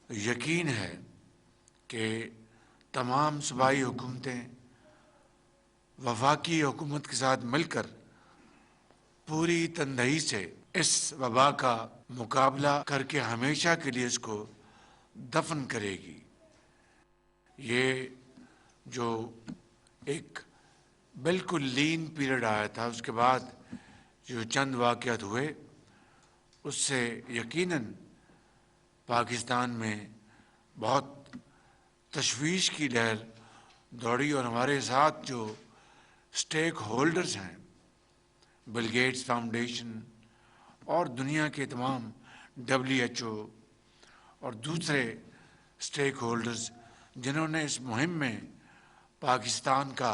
यकीन है कि तमाम सूबाई हुकूमतें वफाकी हुकूमत के साथ मिलकर पूरी तनदही से इस वबा का मुकाबला करके हमेशा के लिए इसको दफन करेगी। ये जो एक बिल्कुल लीन पीरियड आया था, उसके बाद जो चंद वाक़यात हुए, उससे यकीनन पाकिस्तान में बहुत तशवीश की लहर दौड़ी और हमारे साथ जो स्टेक होल्डर्स हैं, बिल गेट्स फाउंडेशन और दुनिया के तमाम WHO और दूसरे स्टेक होल्डर्स जिन्होंने इस मुहिम में पाकिस्तान का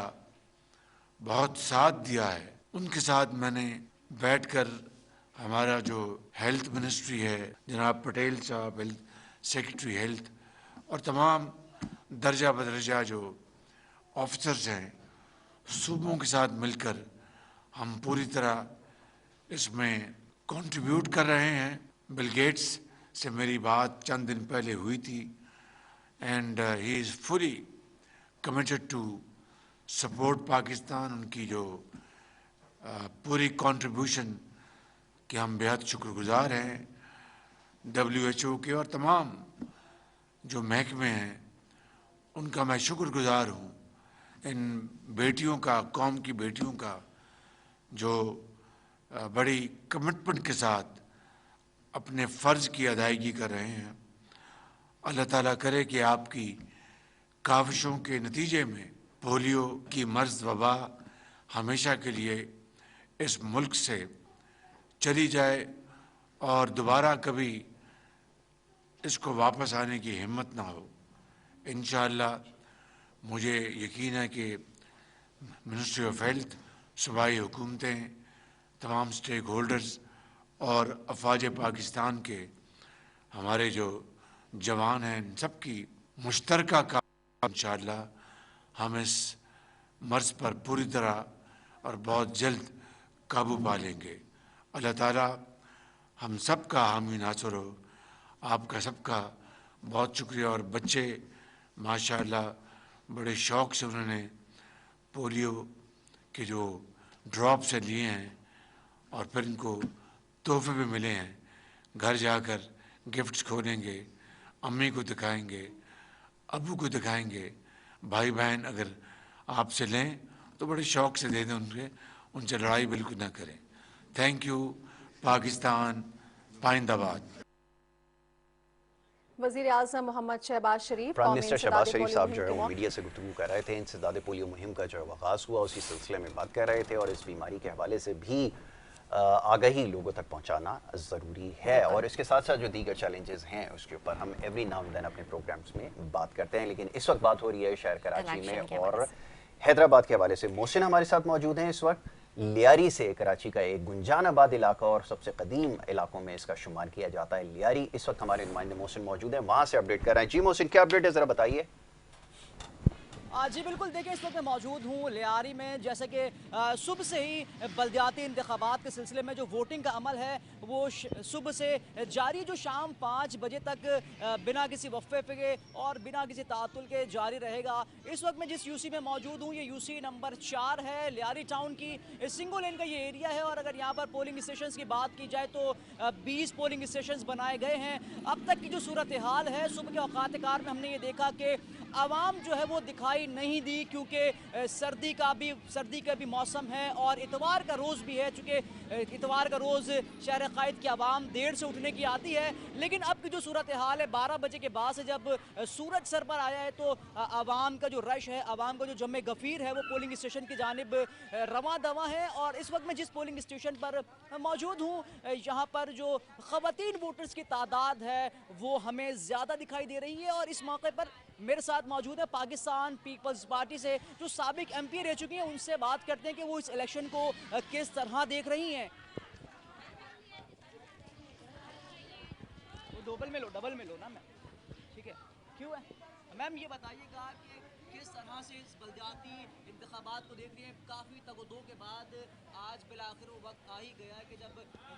बहुत साथ दिया है, उनके साथ मैंने बैठकर हमारा जो हेल्थ मिनिस्ट्री है, जनाब पटेल साहब हेल्थ सेक्रेटरी हेल्थ, और तमाम दर्जा बदर्जा जो ऑफिसर्स हैं, सूबों के साथ मिलकर हम पूरी तरह इसमें कंट्रीब्यूट कर रहे हैं। बिल गेट्स से मेरी बात चंद दिन पहले हुई थी and he is fully committed to support Pakistan. उनकी जो पूरी कंट्रीब्यूशन के हम बेहद शुक्रगुजार हैं। WHO के और तमाम जो महकमे हैं उनका मैं शुक्रगुजार हूँ, इन बेटियों का, कौम की बेटियों का, जो बड़ी कमिटमेंट के साथ अपने फ़र्ज़ की अदायगी कर रहे हैं। अल्लाह ताला करे कि आपकी काविशों के नतीजे में पोलियो की मर्ज़ वबा हमेशा के लिए इस मुल्क से चली जाए और दोबारा कभी इसको वापस आने की हिम्मत ना हो। इंशाअल्लाह मुझे यकीन है कि मिनिस्ट्री ऑफ हेल्थ, सूबाई हुकूमतें, तमाम स्टेक होल्डर्स और अफवाज पाकिस्तान के हमारे जो जवान हैं, इन सब की मुश्तरका काम इंशाअल्लाह हम इस मर्ज पर पूरी तरह और बहुत जल्द काबू पा लेंगे। अल्लाह ताला हम सब का हामी नासर हो। आपका सबका बहुत शुक्रिया। और बच्चे माशाअल्लाह बड़े शौक़ से उन्होंने पोलियो के जो ड्रॉप्स लिए हैं और फिर इनको तोहफे भी मिले हैं। घर जाकर गिफ्ट्स खोलेंगे, अम्मी को दिखाएंगे, अब्बू को दिखाएंगे। भाई बहन अगर आपसे लें तो बड़े शौक़ से दे दें उनसे लड़ाई बिल्कुल ना करें। Thank you. पाकिस्तान पाइंदाबाद। वज़ीर आज़म मोहम्मद शहबाज शरीफ प्राइम मिनिस्टर शहबाज शरीफ साहब जो है वो मुहिम मीडिया से गुफ्तगू कर रहे थे। इंसदाद पोलियो मुहिम का जो आगाज़ हुआ उसी सिलसिले में बात कर रहे थे और इस बीमारी के हवाले से भी आगाही लोगों तक पहुंचाना ज़रूरी है। और इसके साथ साथ जो दीगर चैलेंजेस हैं उसके ऊपर हम एवरी नाउ एंड देन अपने प्रोग्राम्स में बात करते हैं। लेकिन इस वक्त बात हो रही है शहर कराची में और हैदराबाद के हवाले से। मोहसिन हमारे साथ मौजूद हैं इस वक्त। लियारी से कराची का एक गुंजानाबाद इलाका और सबसे कदीम इलाकों में इसका शुमार किया जाता है लियारी। इस वक्त हमारे नुमाइंदे मोहसिन मौजूद हैं, वहाँ से अपडेट कर रहे हैं। जी मोहसिन, क्या अपडेट है ज़रा बताइए। जी बिल्कुल, देखिए इस वक्त मैं मौजूद हूँ लियारी में। जैसे कि सुबह से ही बल्दियाती इंतखाबात के सिलसिले में जो वोटिंग का अमल है वो सुबह से जारी, जो शाम 5 बजे तक बिना किसी वक्फे के और बिना किसी तातुल के जारी रहेगा। इस वक्त मैं जिस यूसी में मौजूद हूँ ये यूसी नंबर 4 है लियारी टाउन की। सिंगल लेन का ये एरिया है और अगर यहाँ पर पोलिंग स्टेशन की बात की जाए तो 20 पोलिंग स्टेशन बनाए गए हैं। अब तक की जो सूरत हाल है, सुबह के औकात कार में हमने ये देखा कि आवाम जो है वो दिखाई नहीं दी, क्योंकि सर्दी का भी मौसम है और इतवार का रोज़ भी है। चूँकि इतवार का रोज़ शहर कायद की आवाम देर से उठने की आती है। लेकिन अब की जो सूरत हाल है, 12 बजे के बाद से जब सूरज सर पर आया है तो आवाम का जो रश है, आवाम का जो जमे गफ़ीर है वो पोलिंग स्टेशन की जानिब रवां दवा है। और इस वक्त मैं जिस पोलिंग स्टेशन पर मौजूद हूँ यहाँ पर जो ख़वातीन वोटर्स की तादाद है वो हमें ज़्यादा दिखाई दे रही है। और इस मौके पर मेरे साथ मौजूद है पाकिस्तान पीपल्स पार्टी से जो साबिक MP रह चुकी हैं। उनसे बात करते हैं कि वो इस इलेक्शन को किस तरह देख रही हैं। वो डबल में लो ना मैम, ठीक है, क्यों है मैम? ये बताइएगा कि किस तरह से इस बल्दियाती इंतखाबात को देख रही हैं। काफ़ी तगदो के बाद आज बिलाखिर वो वक्त आ ही गया कि जब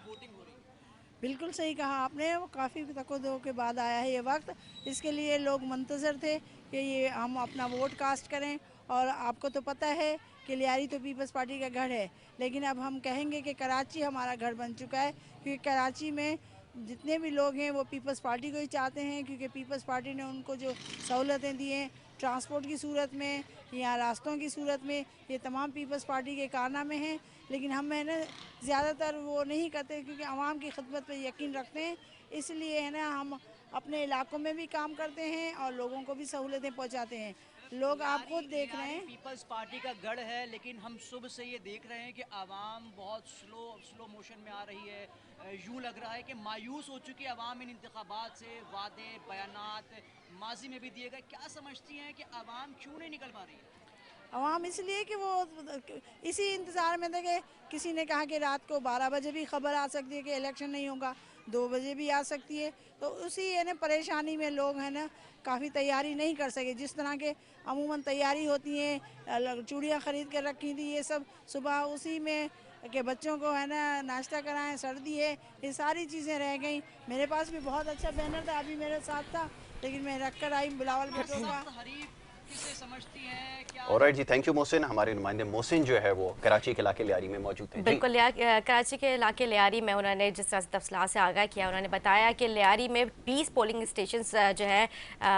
वोटिंग हो रही है। बिल्कुल सही कहा आपने, वो काफ़ी तकदो के बाद आया है ये वक्त। इसके लिए लोग मुंतज़र थे कि ये हम अपना वोट कास्ट करें। और आपको तो पता है कि लियारी तो पीपल्स पार्टी का घर है, लेकिन अब हम कहेंगे कि कराची हमारा घर बन चुका है, क्योंकि कराची में जितने भी लोग हैं वो पीपल्स पार्टी को ही चाहते हैं, क्योंकि पीपल्स पार्टी ने उनको जो सहूलतें दी हैं ट्रांसपोर्ट की सूरत में या रास्तों की सूरत में, ये तमाम पीपल्स पार्टी के कारनामे हैं। लेकिन हम है ना ज़्यादातर वो नहीं करते, क्योंकि आवाम की खिदमत पर यकीन रखते हैं। इसलिए है ना हम अपने इलाकों में भी काम करते हैं और लोगों को भी सहूलतें पहुंचाते हैं। लोग आप खुद देख रहे हैं पीपल्स पार्टी का गढ़ है, लेकिन हम सुबह से ये देख रहे हैं कि आवाम बहुत स्लो मोशन में आ रही है। यूँ लग रहा है कि मायूस हो चुकी है आवाम इन इंतखाबात से। वादे बयानात माजी में भी दिए गए, क्या समझती हैं कि आवाम क्यों नहीं निकल पा रही है? आवाम इसलिए कि वो इसी इंतज़ार में थे कि किसी ने कहा कि रात को 12 बजे भी खबर आ सकती है कि इलेक्शन नहीं होगा, 2 बजे भी आ सकती है। तो उसी है ना परेशानी में लोग है ना काफ़ी तैयारी नहीं कर सके। जिस तरह के अमूमन तैयारी होती हैं, चूड़ियाँ ख़रीद कर रखी थी, ये सब सुबह उसी में कि बच्चों को है ना नाश्ता कराएं, सर्दी है, ये सारी चीज़ें रह गई। मेरे पास भी बहुत अच्छा बैनर था, अभी मेरे साथ था, लेकिन मैं रख कर आई बिलावल भुट्टो का। किसे समझती हैं क्या? ऑलराइट जी, थैंक यू मोहसिन। हमारे नुमाइंदे मोहसिन जो है वो कराची के इलाके लियारी में मौजूद थे। बिल्कुल, कराची के इलाके लियारी में उन्होंने जिस तरह से तफसीलात से आगाह किया, उन्होंने बताया कि लियारी में 20 पोलिंग स्टेशन जो है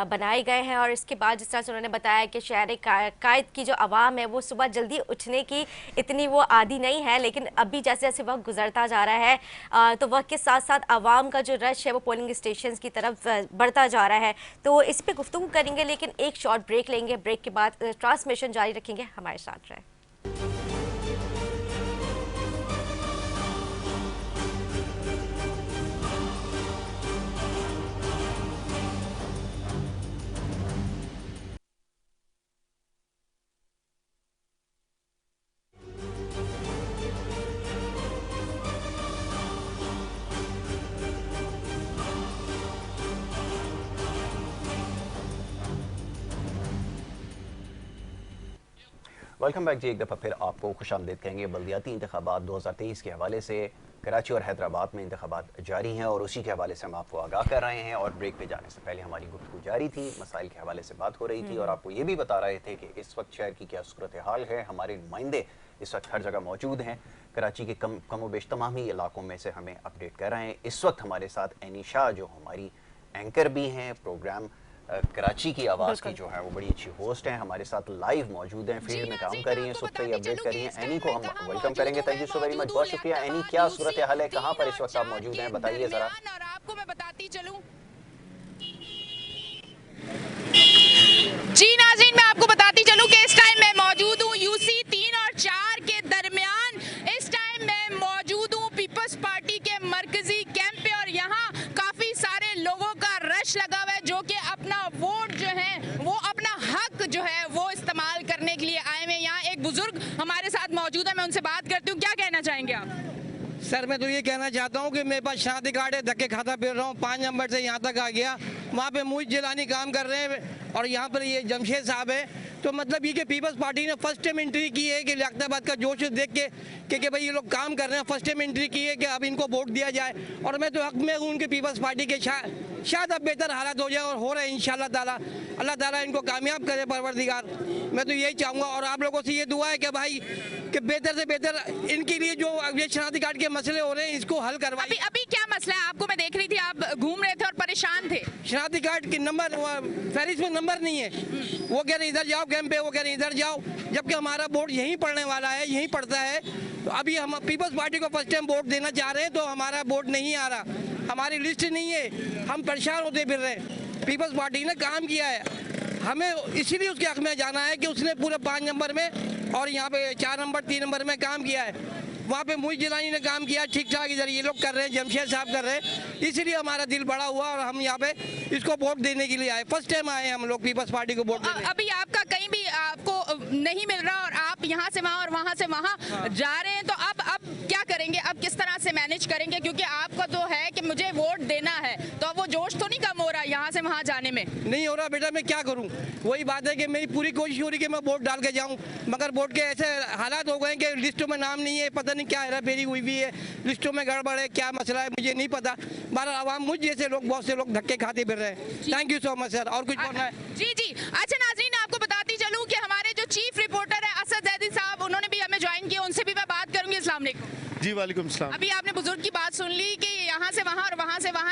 बनाए गए हैं। और इसके बाद जिस तरह से उन्होंने बताया कि शहर कायद की जो आवाम है वो सुबह जल्दी उठने की इतनी वो आदी नहीं है, लेकिन अभी जैसे जैसे वक्त गुजरता जा रहा है तो वक्त के साथ साथ आवाम का जो रश है वो पोलिंग स्टेशन की तरफ बढ़ता जा रहा है। तो इस पर गुफ्तगू करेंगे, लेकिन एक शॉर्ट ब्रेक लेंगे। ब्रेक के बाद ट्रांसमिशन जारी रखेंगे, हमारे साथ रहे। वेलकम बैक जी। एक दफ़ा फिर आपको खुशामदीद कहेंगे। बल्दियाती इंतखाबात 2023 के हवाले से कराची और हैदराबाद में इंतखाबात जारी हैं और उसी के हवाले से हम आपको आगाह कर रहे हैं। और ब्रेक पे जाने से पहले हमारी गुफ्तगू जारी थी, मसाइल के हवाले से बात हो रही थी और आपको ये भी बता रहे थे कि इस वक्त शहर की क्या सूरत हाल है। हमारे नुमाइंदे इस वक्त हर जगह मौजूद हैं। कराची के कम व बेश तमाम ही इलाकों में से हमें अपडेट कर रहे हैं। इस वक्त हमारे साथ एनी शाह जो हमारी एंकर भी हैं, प्रोग्राम कराची की आवाज़ की जो है वो बड़ी अच्छी होस्ट हैं, हमारे साथ लाइव मौजूद हैं, फील्ड में काम कर रही हैं, सुबह ही अपडेट कर रही हैं। एनी को हम वेलकम करेंगे। Thank you so very much, बहुत शुक्रिया। एनी, क्या सूरत हाल है, कहाँ पर इस वक्त आप मौजूद हैं, बताइए ज़रा। और आपको मैं बताती चलूं जी नाज़रीन, मैं आपको बताती चलूं कि इस टाइम मैं मौजूद हूं यूसी 3 और 4 के दरमियान। इस टाइम मैं मौजूद हूं पीपल्स पार्टी के मरकजी कैंप पे और यहाँ काफ़ी सारे लोगों का रश लगा हुआ है जो कि अपना वोट जो है वो अपना हक जो है वो इस्तेमाल करने के लिए आए हुए हैं। यहाँ एक बुजुर्ग हमारे साथ मौजूद है, मैं उनसे बात करती हूँ। क्या कहना चाहेंगे आप? सर मैं तो ये कहना चाहता हूँ कि मेरे पास शनाख्ती कार्ड है, धक्के खाता फिर रहा हूँ, 5 नंबर से यहाँ तक आ गया। वहाँ पे मुझ जिलानी काम कर रहे हैं और यहाँ पर ये जमशेद साहब है। तो मतलब ये कि पीपल्स पार्टी ने फर्स्ट टाइम एंट्री की है कि लियाकताबाद का जोश देख के कि भाई ये लोग काम कर रहे हैं, फर्स्ट टाइम एंट्री की है कि अब इनको वोट दिया जाए। और मैं तो हक में हूँ उनके पीपल्स पार्टी के, शायद अब बेहतर हालात हो जाए और हो रहे हैं इंशाल्लाह ताला। अल्लाह ताला इनको कामयाब करे परवरदिगार, मैं तो यही चाहूँगा। और आप लोगों से ये दुआ है कि भाई कि बेहतर से बेहतर इनके लिए जो ये शनाख्ती कार्ड के मसले हो रहे हैं इसको हल करवाइए। अभी क्या मसला है? आपको मैं देख रही थी आप घूम रहे थे और परेशान थे। शनाख्ती कार्ड के नंबर फहरिस्त में नंबर नहीं है, वो कह रहे इधर जाओ कैंप पे, वो कह रहे इधर जाओ, जबकि हमारा वोट यहीं पड़ने वाला है, यहीं पड़ता है। तो अभी हम पीपल्स पार्टी को फर्स्ट टाइम वोट देना चाह रहे हैं तो हमारा वोट नहीं आ रहा, हमारी लिस्ट नहीं है, हम परेशान होते फिर रहे हैं। पीपल्स पार्टी ने काम किया है, हमें इसीलिए उसके हक में जाना है कि उसने पूरे 5 नंबर में और यहाँ पे 4 नंबर 3 नंबर में काम किया है। वहाँ पे मुझ जिलानी ने काम किया ठीक ठाक, इधर ये लोग कर रहे हैं, जमशेद साहब कर रहे हैं, इसलिए हमारा दिल बड़ा हुआ और हम यहाँ पे इसको वोट देने के लिए आए। फर्स्ट टाइम आए हम लोग पीपल्स पार्टी को वोट देने। अभी आपका कहीं भी आपको नहीं मिल रहा और आप यहाँ से वहाँ और वहाँ से वहाँ जा रहे हैं, तो अब क्या करेंगे? अब किस तरह से मैनेज करेंगे? क्योंकि आपका तो है कि मुझे वोट देना है, तो अब वो जोश तो नहीं कम हो रहा यहाँ से वहाँ जाने में? नहीं हो रहा बेटा, मैं क्या करूँ? वही बात है कि मेरी पूरी कोशिश हो रही कि मैं वोट डाल के जाऊँ, मगर वोट के ऐसे हालात हो गए कि लिस्टों में नाम नहीं है, पता नहीं क्या हेरा फेरी हुई भी है, लिस्टों में गड़बड़ है, क्या मसला है मुझे नहीं पता। बारह आवाम मुझ जैसे लोग, बहुत से लोग धक्के खाते फिर रहे हैं। Thank you so much sir. और कुछ बोलना है? जी जी। अच्छा नाज़रीन, आपको बताती चलूँ कि हमारे जो चीफ रिपोर्टर है असद जैदी साहब, उन्होंने भी हमें ज्वाइन किया, उनसे भी मैं बात करूँगी। अस्सलाम वालेकुम। जी वालेकुम सलाम। अभी आपने बुजुर्ग की बात सुन ली कि यहाँ से वहाँ और वहाँ से वहाँ,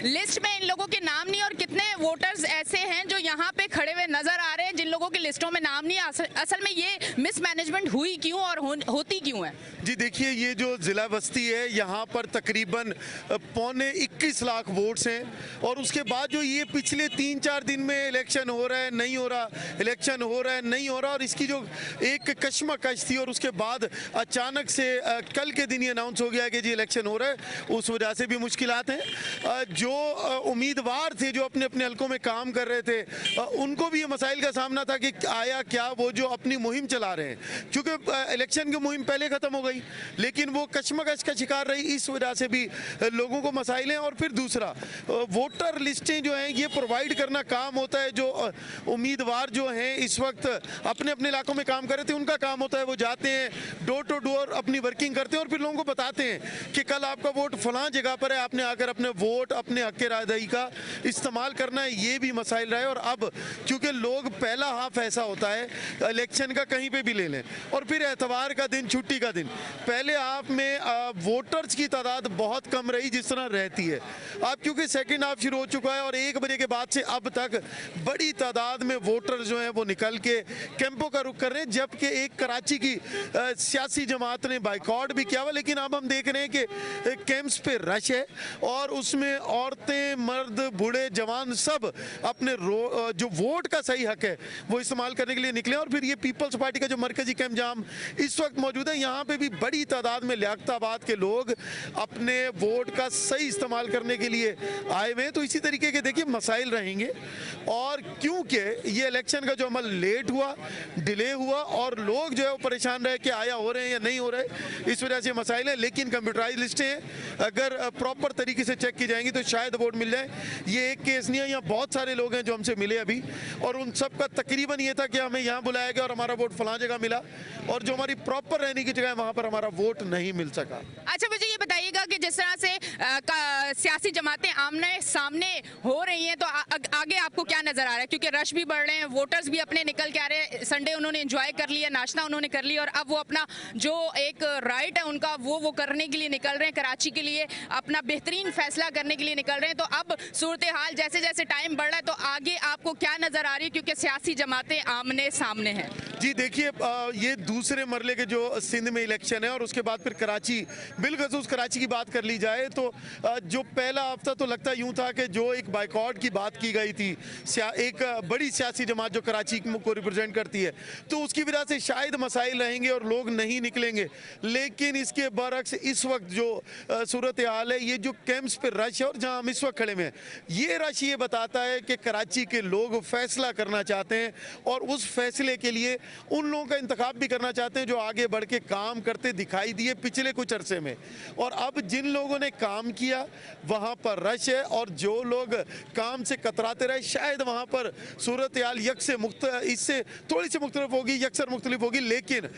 लिस्ट में इन लोगों के नाम नहीं, और कितने वोटर्स ऐसे हैं जो यहाँ पे खड़े हुए नजर आ रहे हैं जिन लोगों की लिस्टों में नाम नहीं। असल में ये मिसमैनेजमेंट हुई क्यों और होती क्यों है? जी देखिए, ये जो ज़िला बस्ती है यहाँ पर तकरीबन 21 लाख वोट्स हैं और उसके बाद जो ये पिछले 3-4 दिन में इलेक्शन हो रहा है नहीं हो रहा, इलेक्शन हो रहा है नहीं हो रहा, और इसकी जो एक कश्मकश थी और उसके बाद अचानक से कल के दिन ये अनाउंस हो गया कि जी इलेक्शन हो रहा है, उस वजह से भी मुश्किलात हैं। जो उम्मीदवार थे जो अपने अपने हलकों में काम कर रहे थे उनको भी ये मसाइल का सामना था कि आया क्या वो जो अपनी मुहिम चला रहे हैं, क्योंकि इलेक्शन की मुहिम पहले ख़त्म हो गई लेकिन वो कश्मकश का शिकार रही, इस वजह से भी लोगों को मसाइल हैं। और फिर दूसरा, वोटर लिस्टें जो हैं ये प्रोवाइड करना काम होता है, जो उम्मीदवार जो हैं इस वक्त अपने अपने इलाकों में काम कर रहे थे उनका काम होता है, वो जाते हैं डोर टू डोर अपनी वर्किंग करते हैं और फिर लोगों को बताते हैं कि कल आपका वोट फलां जगह पर है, आपने आकर अपने वोट अपने हक के रायदही का इस्तेमाल करना है। ये भी मसाइल रहे और अब क्योंकि लोग पहला हाफ ऐसा होता है इलेक्शन का कहीं पे भी ले लें और फिर एतवार का दिन छुट्टी का दिन, पहले हाफ में वोटर्स की तादाद बहुत कम रही जिस तरह रहती है। अब क्योंकि सेकंड हाफ शुरू हो चुका है और 1 बजे के बाद से अब तक बड़ी तादाद में वोटर जो हैं वो निकल के कैंपों का रुख कर रहे हैं, जबकि एक कराची की सियासी जमात ने बाइकआउट भी किया हुआ, लेकिन अब हम देख रहे हैं कि कैंप्स पे रश है और उसमें औरतें, मर्द, बूढ़े, जवान सब अपने जो वोट का सही हक है वो इस्तेमाल करने के लिए निकले। और फिर ये पीपल्स पार्टी का जो मरकजी कैंप जहां इस वक्त मौजूद है यहाँ पे भी बड़ी तादाद में लियाकताबाद के लोग अपने वोट का सही इस्तेमाल करने के लिए आए हुए हैं। तो इसी तरीके के देखिए मसाइल रहेंगे, और क्योंकि ये इलेक्शन का जो अमल लेट हुआ, डिले हुआ और लोग जो है वो परेशान रहे कि आया हो रहे हैं या नहीं हो रहे, इस वजह से मसाइल है। लेकिन कंप्यूटराइज लिस्टें अगर प्रॉपर तरीके से चेक की जाएंगी तो शायद वोट मिल जाए। ये एक केस नहीं है, यहाँ बहुत सारे लोग हैं जो हमसे मिले अभी, और उन सब का तकरीबन ये था कि हमें यहाँ बुलाया गया और हमारा वोट फलां जगह मिला, और जो हमारी प्रॉपर रहने की जगह है वहाँ पर हमारा वोट नहीं मिल सका। अच्छा, मुझे ये बताइएगा कि जिस तरह से सियासी जमातें आमने सामने हो रही हैं तो आगे आपको क्या नजर आ रहा है? क्योंकि रश भी बढ़ रहे हैं, वोटर्स भी अपने निकल के आ रहे हैं, संडे उन्होंने एंजॉय कर लिया, नाश्ता उन्होंने कर लिया, और अब वो अपना जो एक राइट है उनका वो करने के लिए निकल रहे हैं, कराची के लिए अपना बेहतरीन फैसला करने के लिए निकल रहे हैं। तो अब सूरत हाल जैसे जैसे टाइम बढ़ रहा है तो आगे आपको क्या नजर आ रही है, क्योंकि सियासी जमातें आमने सामने हैं? जी देखिए, ये दूसरे मरले के जो सिंध में इलेक्शन है और उसके बाद फिर कराची, बिलखसूस कराची की बात कर ली जाए तो जो पहला हफ्ता तो लगता यूं था कि जो एक बाइकआउट की बात की गई थी, एक बड़ी सियासी जमात जो कराची को रिप्रेजेंट करती है, तो उसकी वजह से शायद मसाइल रहेंगे और लोग नहीं निकलेंगे। लेकिन इसके बरक्स इस वक्त जो सूरत हाल है, ये जो कैंप्स पे रश है और जहां हम इस वक्त खड़े में, ये रश ये बताता है कि कराची के लोग फैसला करना चाहते हैं और उस फैसले के लिए उन लोगों का इंतखाब भी करना चाहते हैं जो आगे बढ़ के काम करते दिखाई दिए पिछले कुछ अरसे में। और अब जिन लोगों ने काम किया वहाँ पर रश है, और जो लोग काम से कतराते रहे शायद वहाँ पर सूरत हाल इससे थोड़ी सी मुख्तलिफ होगी, यकसर मुख्तलिफ होगी। लेकिन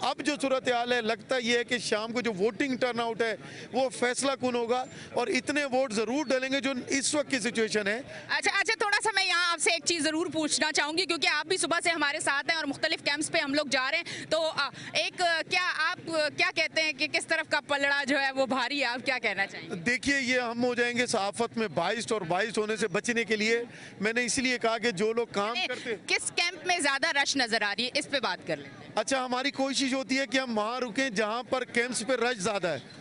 अब जो सूरत हाल है, लगता ये है कि शाम को जो वोटिंग टर्नआउट है वो फैसला कुन होगा और इतने वोट ज़रूर डलेंगे जो इस वक्त की सिचुएशन है। अच्छा, थोड़ा सा मैं यहाँ आपसे एक चीज़ ज़रूर पूछना चाहूँगी, क्योंकि आप भी सुबह से हमारे साथ हैं और मुख्तलिफ कैंप्स पे हम लोग जा रहे हैं, तो क्या आप क्या कहते हैं कि किस तरफ का पलड़ा जो है वो भारी है? आप क्या कहना चाहेंगे? देखिए, ये हम हो जाएंगे सहाफत में बाइस्ड, और बाइस्ड होने से बचने के लिए मैंने इसलिए कहा कि जो लोग काम करते, किस कैंप में ज़्यादा रश नज़र आ रही है, इस पे बात कर लें। अच्छा, हमारी कोशिश होती है कि हम वहाँ रुकें जहाँ पर कैंप्स पे रश ज़्यादा है,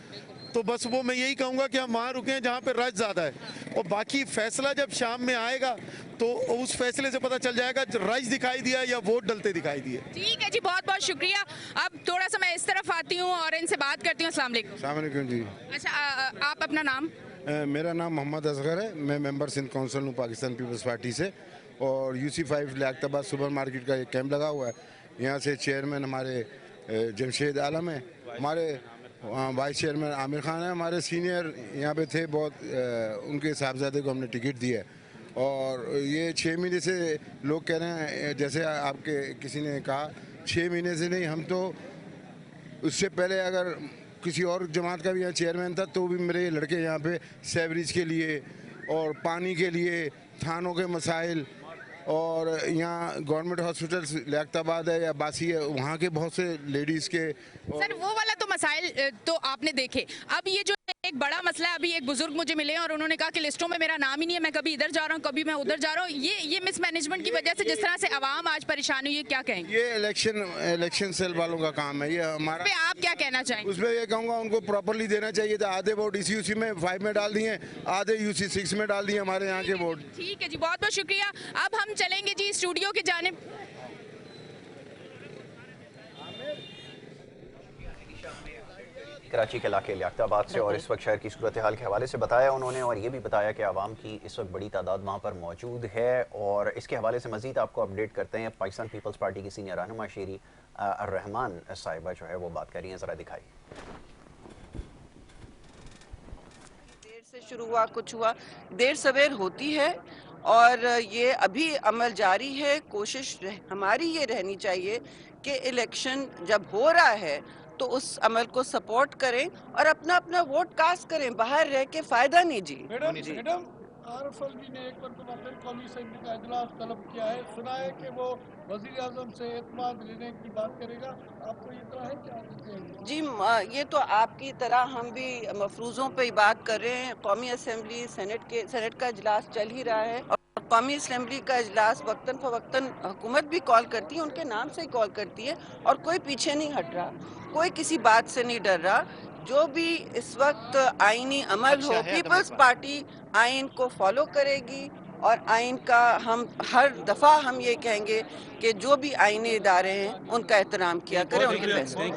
तो बस वो मैं यही कहूँगा कि हम वहाँ रुकें जहाँ पे रश ज़्यादा है, और बाकी फैसला जब शाम में आएगा तो उस फैसले से पता चल जाएगा रश दिखाई दिया या वोट डलते दिखाई दिए। ठीक है जी, बहुत बहुत शुक्रिया। अब थोड़ा सा मैं इस तरफ आती हूँ और इनसे बात करती हूँ। अस्सलाम वालेकुम। अस्सलाम वालेकुम जी। अच्छा, आप अपना नाम? मेरा नाम मोहम्मद असगर है, मैं मेंबर सिंध काउंसिल हूँ पाकिस्तान पीपल्स पार्टी से, और UC5 लियाकताबाद सुपर मार्केट का एक कैंप लगा हुआ है। यहाँ से चेयरमैन हमारे जमशेद आलम है, हमारे वाइस चेयरमैन आमिर खान है, हमारे सीनियर यहाँ पे थे बहुत, उनके साहबजादे को हमने टिकट दिया है। और ये 6 महीने से लोग कह रहे हैं, जैसे आपके किसी ने कहा 6 महीने से नहीं, हम तो उससे पहले अगर किसी और जमात का भी यहाँ चेयरमैन था तो भी मेरे लड़के यहाँ पे सेवरेज के लिए और पानी के लिए, थानों के मसाइल, और यहाँ गवर्नमेंट हॉस्पिटल लियाकताबाद है या बासी है, वहाँ के बहुत से लेडीज़ के। सर, वो वाला तो मसाइल तो आपने देखे। अब ये जो एक बड़ा मसला है, अभी एक बुजुर्ग मुझे मिले और उन्होंने कहा कि लिस्टों में मेरा नाम ही नहीं है, मैं कभी इधर जा रहा हूँ कभी मैं उधर जा रहा हूँ। ये मिसमैनेजमेंट की वजह से जिस तरह से आवाम आज परेशान हुई है, क्या कहेंगे? ये इलेक्शन सेल वालों का काम है, ये हमारा। पे आप क्या कहना चाहेंगे? उसमें ये कहूँगा उनको प्रॉपरली देना चाहिए था। आधे वोट इसी UC में 5 में डाल दिए, आधे UC6 में डाल दिए हमारे यहाँ के वोट। ठीक है जी, बहुत बहुत शुक्रिया। अब हम चलेंगे जी स्टूडियो की जानिब। कराची के इलाके लियाकताबाद से, और इस वक्त शहर की सूरत हाल के हवाले से बताया उन्होंने, और ये भी बताया कि आवाम की इस वक्त बड़ी तादाद वहाँ पर मौजूद है। और इसके हवाले से मज़ीद आपको अपडेट करते हैं। पाकिस्तान पीपल्स पार्टी की सीनियर रहनुमा शेरी अर्रहमान साहिबा जो है वो बात कर रही हैं, ज़रा दिखाई। देर से शुरू हुआ, कुछ हुआ, देर सवेर होती है, और ये अभी अमल जारी है। कोशिश हमारी ये रहनी चाहिए कि इलेक्शन जब हो रहा है तो उस अमल को सपोर्ट करें और अपना अपना वोट कास्ट करें, बाहर रह के फायदा नहीं जी। मैडम आरफ अलवी ने एक मरतबा फिर कौमी असेंबली का इजलास तलब किया है, सुना है कि वो वज़ीर आज़म से एतमाद लेने की बात करेगा, आपको ये तो है क्या? जी, ये तो आपकी तरह हम भी मफरूज़ों पे ही बात कर रहे हैं। कौमी असेंबली सेनेट का इजलास चल ही रहा है, और कौमी असेंबली का इजलास वक्तन फवक्तन हुकूमत भी कॉल करती है, उनके नाम से ही कॉल करती है, और कोई पीछे नहीं हट रहा, कोई किसी बात से नहीं डर रहा। जो भी इस वक्त आईनी अमल हो, पीपल्स पार्टी आइन को फॉलो करेगी, और आइन का हम हर दफ़ा हम ये कहेंगे कि जो भी आइनी इदारे हैं उनका एहतराम किया करें, उनके फैसले।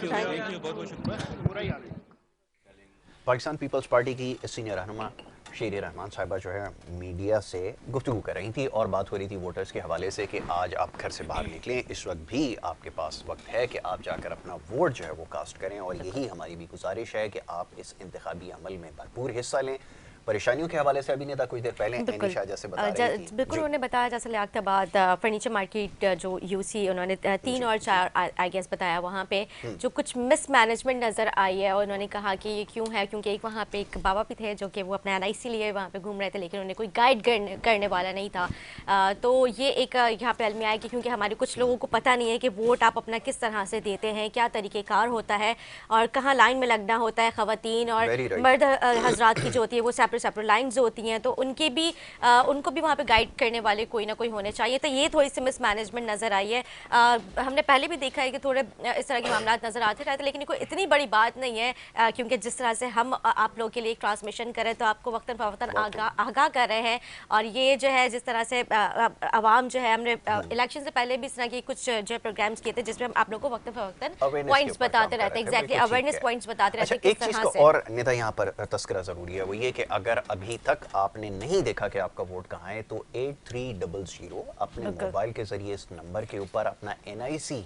पाकिस्तान पीपल्स पार्टी की सीनियर रहनुमा शेर रहमान साहिबा जो है मीडिया से गुफ्तगू कर रही थी और बात हो रही थी वोटर्स के हवाले से कि आज आप घर से बाहर निकलें, इस वक्त भी आपके पास वक्त है कि आप जाकर अपना वोट जो है वो कास्ट करें और यही हमारी भी गुजारिश है कि आप इस इंतखाबी अमल में भरपूर हिस्सा लें। परेशानियों के हवाले से अभिनेता कुछ देर पहले ऐनिशा जैसे बता रही थी। बिल्कुल उन्होंने बताया जैसे लियाकताबाद फर्नीचर मार्केट जो यूसी उन्होंने 3 और 4 आई गेस बताया, वहाँ पे जो कुछ मिसमैनेजमेंट नज़र आई है और उन्होंने कहा कि ये क्यों है, क्योंकि एक वहाँ पे एक बाबा भी थे जो कि वो अपना NIC लिए वहाँ पे घूम रहे थे लेकिन उन्हें कोई गाइड करने वाला नहीं था। तो ये एक यहाँ पे अलमिया है कि क्योंकि हमारे कुछ लोगों को पता नहीं है कि वोट आप अपना किस तरह से देते हैं, क्या तरीक़ेकार होता है और कहाँ लाइन में लगना होता है। ख़वातीन और मर्द हजरात की जो होती है वो सेपरेट लाइन्स होती हैं, तो उनके भी उनको भी वहाँ पे गाइड करने वाले कोई ना कोई होने चाहिए। तो ये थोड़ी सी मिसमैनेजमेंट नज़र आई है। हमने पहले भी देखा है कि थोड़े इस तरह के मामला नज़र आते रहते, लेकिन कोई इतनी बड़ी बात नहीं है क्योंकि जिस तरह से हम आप लोगों के लिए ट्रांसमिशन करें तो आपको वक्तन फ़वक्तन आगाह कर रहे हैं। और ये जो है जिस तरह से आवाम जो है, हमने इलेक्शन से पहले भी इस तरह के कुछ जो प्रोग्राम्स किए थे जिसमें हम आप लोगों को वक्तन फ़वक्तन पॉइंट्स बताते रहते हैं। एग्जैक्टली, अवेयरनेस पॉइंट्स बताते रहते हैं। एक चीज़ और नेता यहाँ पर तस्करा ज़रूरी है, वो ये कि अगर अभी तक आपने नहीं देखा कि आपका वोट कहाँ है तो 8300 अपने मोबाइल के जरिए इस नंबर के ऊपर अपना NIC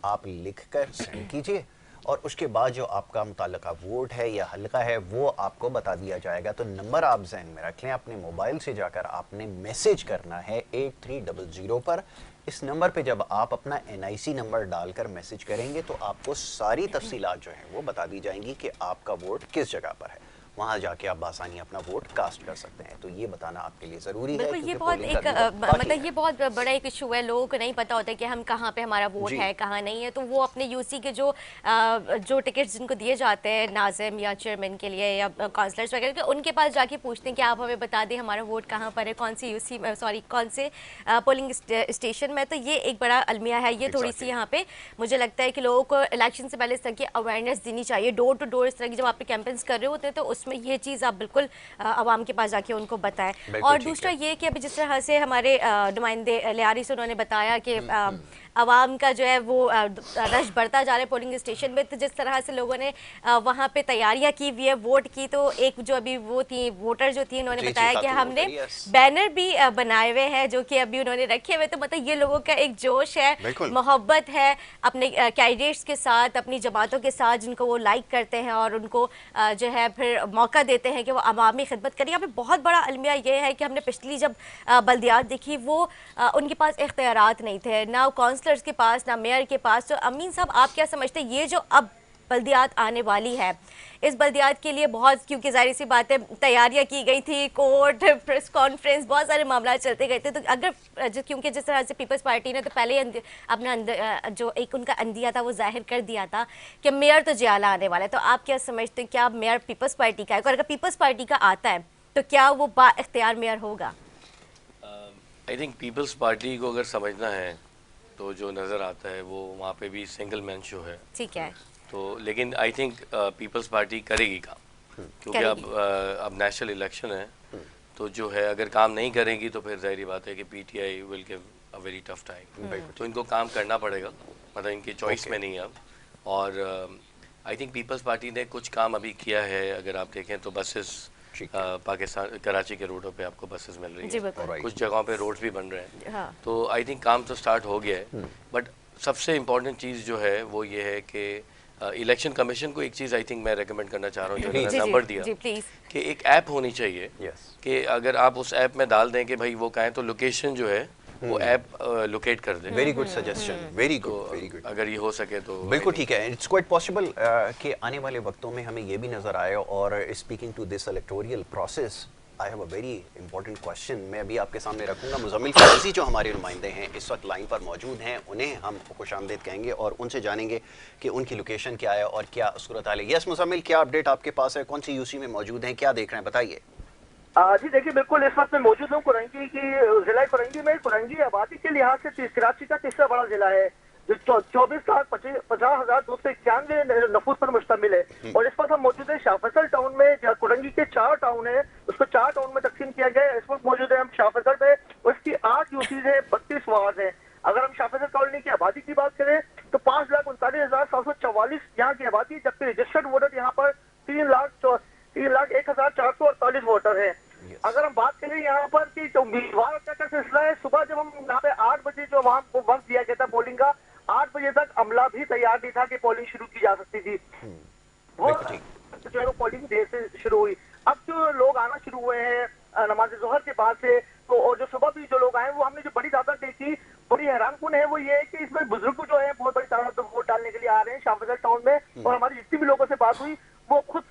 आप लिखकर सेंड कीजिए और उसके बाद जो आपका मुताल्लिका वोट है या हल्का है वो आपको बता दिया जाएगा। तो नंबर आप जहन में रख लें, अपने मोबाइल से जाकर आपने मैसेज करना है 8300 पर। इस नंबर पे जब आप अपना NIC नंबर डालकर मैसेज करेंगे तो आपको सारी तफसीलात जो हैं वो बता दी जाएंगी कि आपका वोट किस जगह पर है। वहाँ जाके आप आसानी अपना वोट कास्ट कर सकते हैं। तो ये बताना आपके लिए ज़रूरी है। ये बहुत एक मतलब ये बहुत बड़ा एक इशू है। लोगों को नहीं पता होता कि हम कहाँ पे हमारा वोट है, कहाँ नहीं है। तो वो अपने यूसी के जो टिकट्स जिनको दिए जाते हैं नाज़िम या चेयरमैन के लिए या काउंसलर्स वगैरह के, उनके पास जाके पूछते हैं कि आप हमें बता दें हमारा वोट कहाँ पर है, कौन से पोलिंग स्टेशन में। तो ये एक बड़ा अलमिया है। ये थोड़ी सी यहाँ पे मुझे लगता है कि लोगों को इलेक्शन से पहले इस तरह की अवेयरनेस देनी चाहिए। डोर टू डोर इस तरह की जब आप कैंपेन्स कर रहे होते हैं तो उसमें ये चीज़ आप बिल्कुल आवाम के पास जाके उनको बताएं। और दूसरा ये कि अभी जिस तरह से हमारे नुमाइंदे लियारी से उन्होंने बताया कि आवाम का जो है वो रश बढ़ता जा रहा है पोलिंग स्टेशन में, तो जिस तरह से लोगों ने वहाँ पे तैयारियां की हुई है वोट की, तो एक जो अभी वो थी वोटर जो थी उन्होंने बताया कि हमने बैनर भी बनाए हुए हैं जो कि अभी उन्होंने रखे हुए। तो मतलब ये लोगों का एक जोश है, मोहब्बत है अपने कैंडिडेट्स के साथ, अपनी जमातों के साथ जिनको वो लाइक करते हैं और उनको जो है फिर मौका देते हैं कि वो अवामी खिदमत करें। यहाँ पे बहुत बड़ा अलमिया ये है कि हमने पिछली जब बल्दियात देखी वो उनके पास इख्तियारात नहीं थे, ना काउंसलर्स के पास ना मेयर के पास। तो अमीन साहब आप क्या समझते हैं ये जो अब बल्दियात आने वाली है, इस बल्दियात के लिए बहुत, क्योंकि जाहिर सी बात है तैयारियां की गई थी, कोर्ट प्रेस कॉन्फ्रेंस बहुत सारे मामला चलते गए थे। तो अगर क्योंकि जिस तरह से पीपल्स पार्टी ने तो पहले अपना जो एक उनका अंदिया था वो जाहिर कर दिया था कि मेयर तो जियाला आने वाला है, तो आप क्या समझते हैं क्या मेयर पीपल्स पार्टी का है? अगर पीपल्स पार्टी का आता है तो क्या वो बाइख्तियार मेयर होगा? आई थिंक पीपल्स पार्टी को अगर समझना है तो जो नज़र आता है वो वहाँ पे भी सिंगल मैन शो है। ठीक है। तो लेकिन आई थिंक पीपल्स पार्टी करेगी काम, क्योंकि अब नेशनल इलेक्शन है। तो जो है अगर काम नहीं करेगी तो फिर जाहिर बात है कि PTI will give a very tough time. तो इनको काम करना पड़ेगा, मतलब इनकी चॉइस में नहीं है अब। और आई थिंक पीपल्स पार्टी ने कुछ काम अभी किया है। अगर आप देखें तो बसेस पाकिस्तान कराची के रोडों पे आपको बसेस मिल रही है, कुछ जगहों पे रोड्स भी बन रहे हैं। हाँ। तो आई थिंक काम तो स्टार्ट हो गया है। बट सबसे इम्पोर्टेंट चीज़ जो है वो ये है कि इलेक्शन कमीशन को एक चीज़ आई थिंक मैं रेकमेंड करना चाह रहा हूँ, जो मैंने नंबर दिया कि एक ऐप होनी चाहिए कि अगर आप उस ऐप में डाल दें कि भाई वो कहें तो लोकेशन जो है वो ऐप लोकेट कर दे। Very good suggestion, very good, very good. अगर ये हो सके तो बिल्कुल ठीक है। इट्स क्वाइट पॉसिबल कि आने वाले वक्तों में हमें ये भी नज़र आए। और speaking to this electoral process I have a very important question मैं अभी आपके सामने रखूंगा। मुजम्मिल फैज़ी जो हमारे नुमाइंदे हैं इस वक्त लाइन पर मौजूद हैं, उन्हें हम खुशामदीद कहेंगे और उनसे जानेंगे कि उनकी लोकेशन क्या है और क्या सूरत हाल है। यस मुजम्मिल, क्या अपडेट आपके पास है? कौन सी यूसी में मौजूद हैं, क्या देख रहे हैं, बताइए। जी देखिए, बिल्कुल इस वक्त मैं मौजूद हूँ कुरंगी की जिला कुरंगी में। कुरंगी आबादी के लिहाज से कराची का तीसरा बड़ा जिला है जो 24,50,291 नफूस पर मुश्तमिल है। और इस वक्त हम मौजूद है शाह फैसल टाउन में, जहाँ कुरंगी के 4 टाउन है उसको 4 टाउन में तकसीम किया गया है। इस वक्त मौजूद है हम शाह फैसल में उसकी 8 यूसीज है, 32 वार्ड है। अगर हम शाफेजर कॉलोनी की आबादी की बात करें तो 5,39,744 यहाँ की आबादी, जबकि रजिस्टर्ड वोटर यहाँ पर 3,01,448 वोटर है। अगर हम बात करें यहाँ पर कि जो उम्मीदवार का सिलसिला है, सुबह जब हम यहाँ पे 8 बजे जो वहाँ को वक्त दिया गया था पोलिंग का, 8 बजे तक अमला भी तैयार नहीं था कि पोलिंग शुरू की जा सकती थी। जो है वो पोलिंग देर से शुरू हुई। अब जो लोग आना शुरू हुए हैं नमाज जोहर के बाद से, तो और जो सुबह भी जो लोग आए वो हमने जो बड़ी तादाद देखी, बड़ी हैरानकुन है वो ये है कि इसमें बुजुर्ग जो है बहुत बड़ी तादाद में वोट डालने के लिए आ रहे हैं शाहफजल टाउन में। और हमारी जितनी भी लोगों से बात हुई वो खुद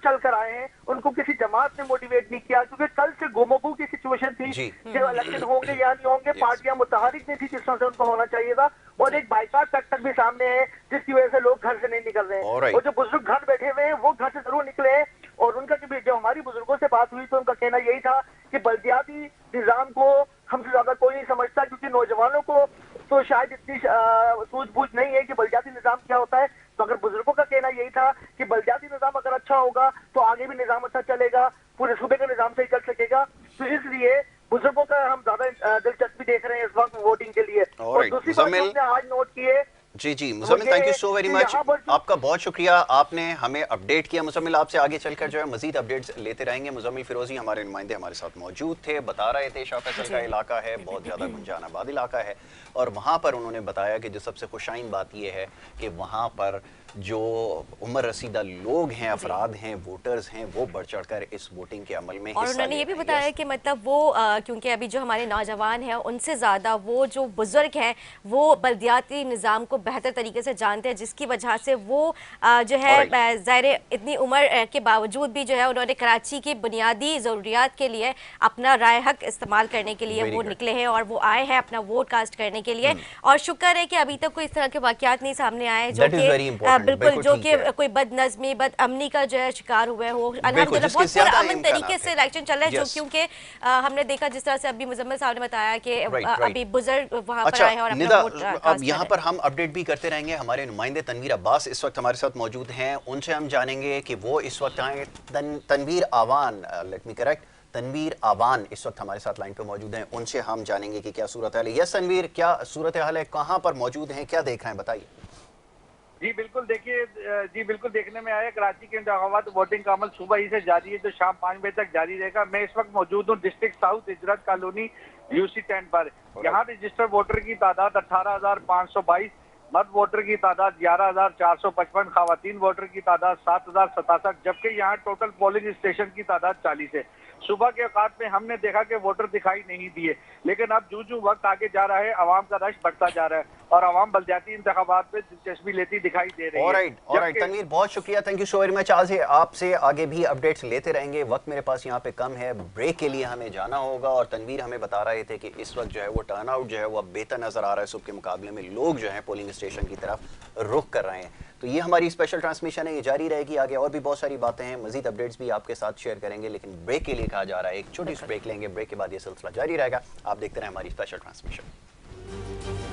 चल कर आए हैं, उनको किसी जमात ने मोटिवेट नहीं किया, क्योंकि कल से गुमगू की सिचुएशन थी कि इलेक्शन होंगे या नहीं होंगे, पार्टियां मुतहरिक नहीं थी जिस तरह से उनको होना चाहिए था, और एक बाइकाट तक भी सामने है जिसकी वजह से लोग घर से नहीं निकल रहे हैं। और जो बुजुर्ग घर बैठे हुए हैं वो घर से जरूर निकले हैं, और उनका जब हमारी बुजुर्गों से बात हुई तो उनका कहना यही था कि बल्दियाती निजाम को हमसे ज्यादा कोई नहीं समझता, क्योंकि नौजवानों को तो शायद इतनी सूझबूझ नहीं है कि बल्दियाती निजाम क्या होता है। तो अगर बुजुर्गों का कहना यही था कि बल्दियाती निजाम अगर अच्छा होगा तो आगे भी निजाम अच्छा चलेगा, पूरे सूबे का निजाम सही चल सकेगा। तो इसलिए बुजुर्गों का हम ज्यादा दिलचस्पी देख रहे हैं इस वक्त वोटिंग के लिए। और दूसरी बात हमने आज नोट की है। जी Muzammil, thank you so very much, आपका बहुत शुक्रिया, आपने हमें अपडेट किया। मुज़म्मिल, आपसे आगे चलकर जो है मजीद अपडेट्स लेते रहेंगे। मुज़म्मिल फिरोजी हमारे नुमाइंदे हमारे साथ मौजूद थे, बता रहे थे शाहफैसल का इलाका है, बहुत ज़्यादा गुंजान आबाद इलाका है, और वहाँ पर उन्होंने बताया कि जो सबसे खुशाइन बात यह है कि वहाँ पर जो उम्र रसीदा लोग हैं, अफराद हैं, वोटर्स हैं, वो बढ़ चढ़ कर इस वोटिंग के अमल में, और उन्होंने ये भी बताया कि मतलब वो क्योंकि अभी जो हमारे नौजवान हैं उनसे ज़्यादा वो जो बुजुर्ग हैं वो बल्दियाती निज़ाम को बेहतर तरीके से जानते हैं, जिसकी वजह से वो जो है ज़ाहिर इतनी उम्र के बावजूद भी जो है उन्होंने कराची की बुनियादी ज़रूरियात के लिए अपना राय हक इस्तेमाल करने के लिए वो निकले हैं, और वो आए हैं अपना वोट कास्ट करने के लिए। और शुक्र है कि अभी तक कोई इस तरह के वाक़यात नहीं सामने आए जो कि बिल्कुल जो कि कोई बदनज़मी बदअमनी का जो है शिकार हुए हो। अल्हम्दुलिल्लाह बहुत पुरअमन तरीके से इलेक्शन चल रहा है, जो क्योंकि हमने देखा जिस तरह से अभी मुज़म्मिल साहब ने बताया कि अभी बुजुर्ग वहाँ पर आए हैं और अपना वोट कास्ट अब यहाँ पर हम अपडेट भी करते रहेंगे। हमारे नुमाइंदे तनवीर अब्बास इस वक्त हमारे साथ मौजूद हैं, उनसे हम जानेंगे कि वो इस वक्त आए। तनवीर आवान, लेट मी करेक्ट, तनवीर आवान इस वक्त हमारे साथ लाइन पे मौजूद हैं, उनसे हम जानेंगे कि क्या सूरत हाल है। यस तनवीर, क्या सूरत हाल है, कहाँ पर मौजूद हैं, क्या देख रहे हैं, बताइए। जी बिल्कुल, देखिए जी बिल्कुल, देखने में आया कराची के इंतखाबात वोटिंग का अमल सुबह ही से जारी है, जो शाम 5 बजे तक जारी रहेगा। मैं इस वक्त मौजूद हूँ डिस्ट्रिक्ट साउथ हिजरत कॉलोनी यूसी 10 पर। यहाँ रजिस्टर्ड वोटर की तादाद 18,522, मर्द वोटर की तादाद 11,455, खवातीन वोटर की तादाद 7,067, जबकि यहाँ टोटल पोलिंग स्टेशन की तादाद 40 है। सुबह के औकात में हमने देखा कि वोटर दिखाई नहीं दिए, लेकिन अब जो वक्त आगे जा रहा है अवाम का रश बढ़ता जा रहा है और अवाम बल्दियाती इंतखाबात में दिलचस्पी लेती दिखाई दे रही है। ऑलराइट तनवीर, बहुत शुक्रिया, thank you so very much. आज आपसे आगे भी अपडेट्स लेते रहेंगे। वक्त मेरे पास यहाँ पे कम है, ब्रेक के लिए हमें जाना होगा, और तनवीर हमें बता रहे थे कि इस वक्त जो है वो टर्न आउट जो है वो अब बेहतर नजर आ रहा है सुबह के मुकाबले में, लोग जो है पोलिंग स्टेशन की तरफ रुख कर रहे हैं। तो ये हमारी स्पेशल ट्रांसमिशन है, ये जारी रहेगी, आगे और भी बहुत सारी बातें हैं, मजीद अपडेट्स भी आपके साथ शेयर करेंगे, लेकिन ब्रेक के लिए कहा जा रहा है एक छोटी सी ब्रेक लेंगे, ब्रेक के बाद ये सिलसिला जारी रहेगा। आप देखते रहें हमारी स्पेशल ट्रांसमिशन।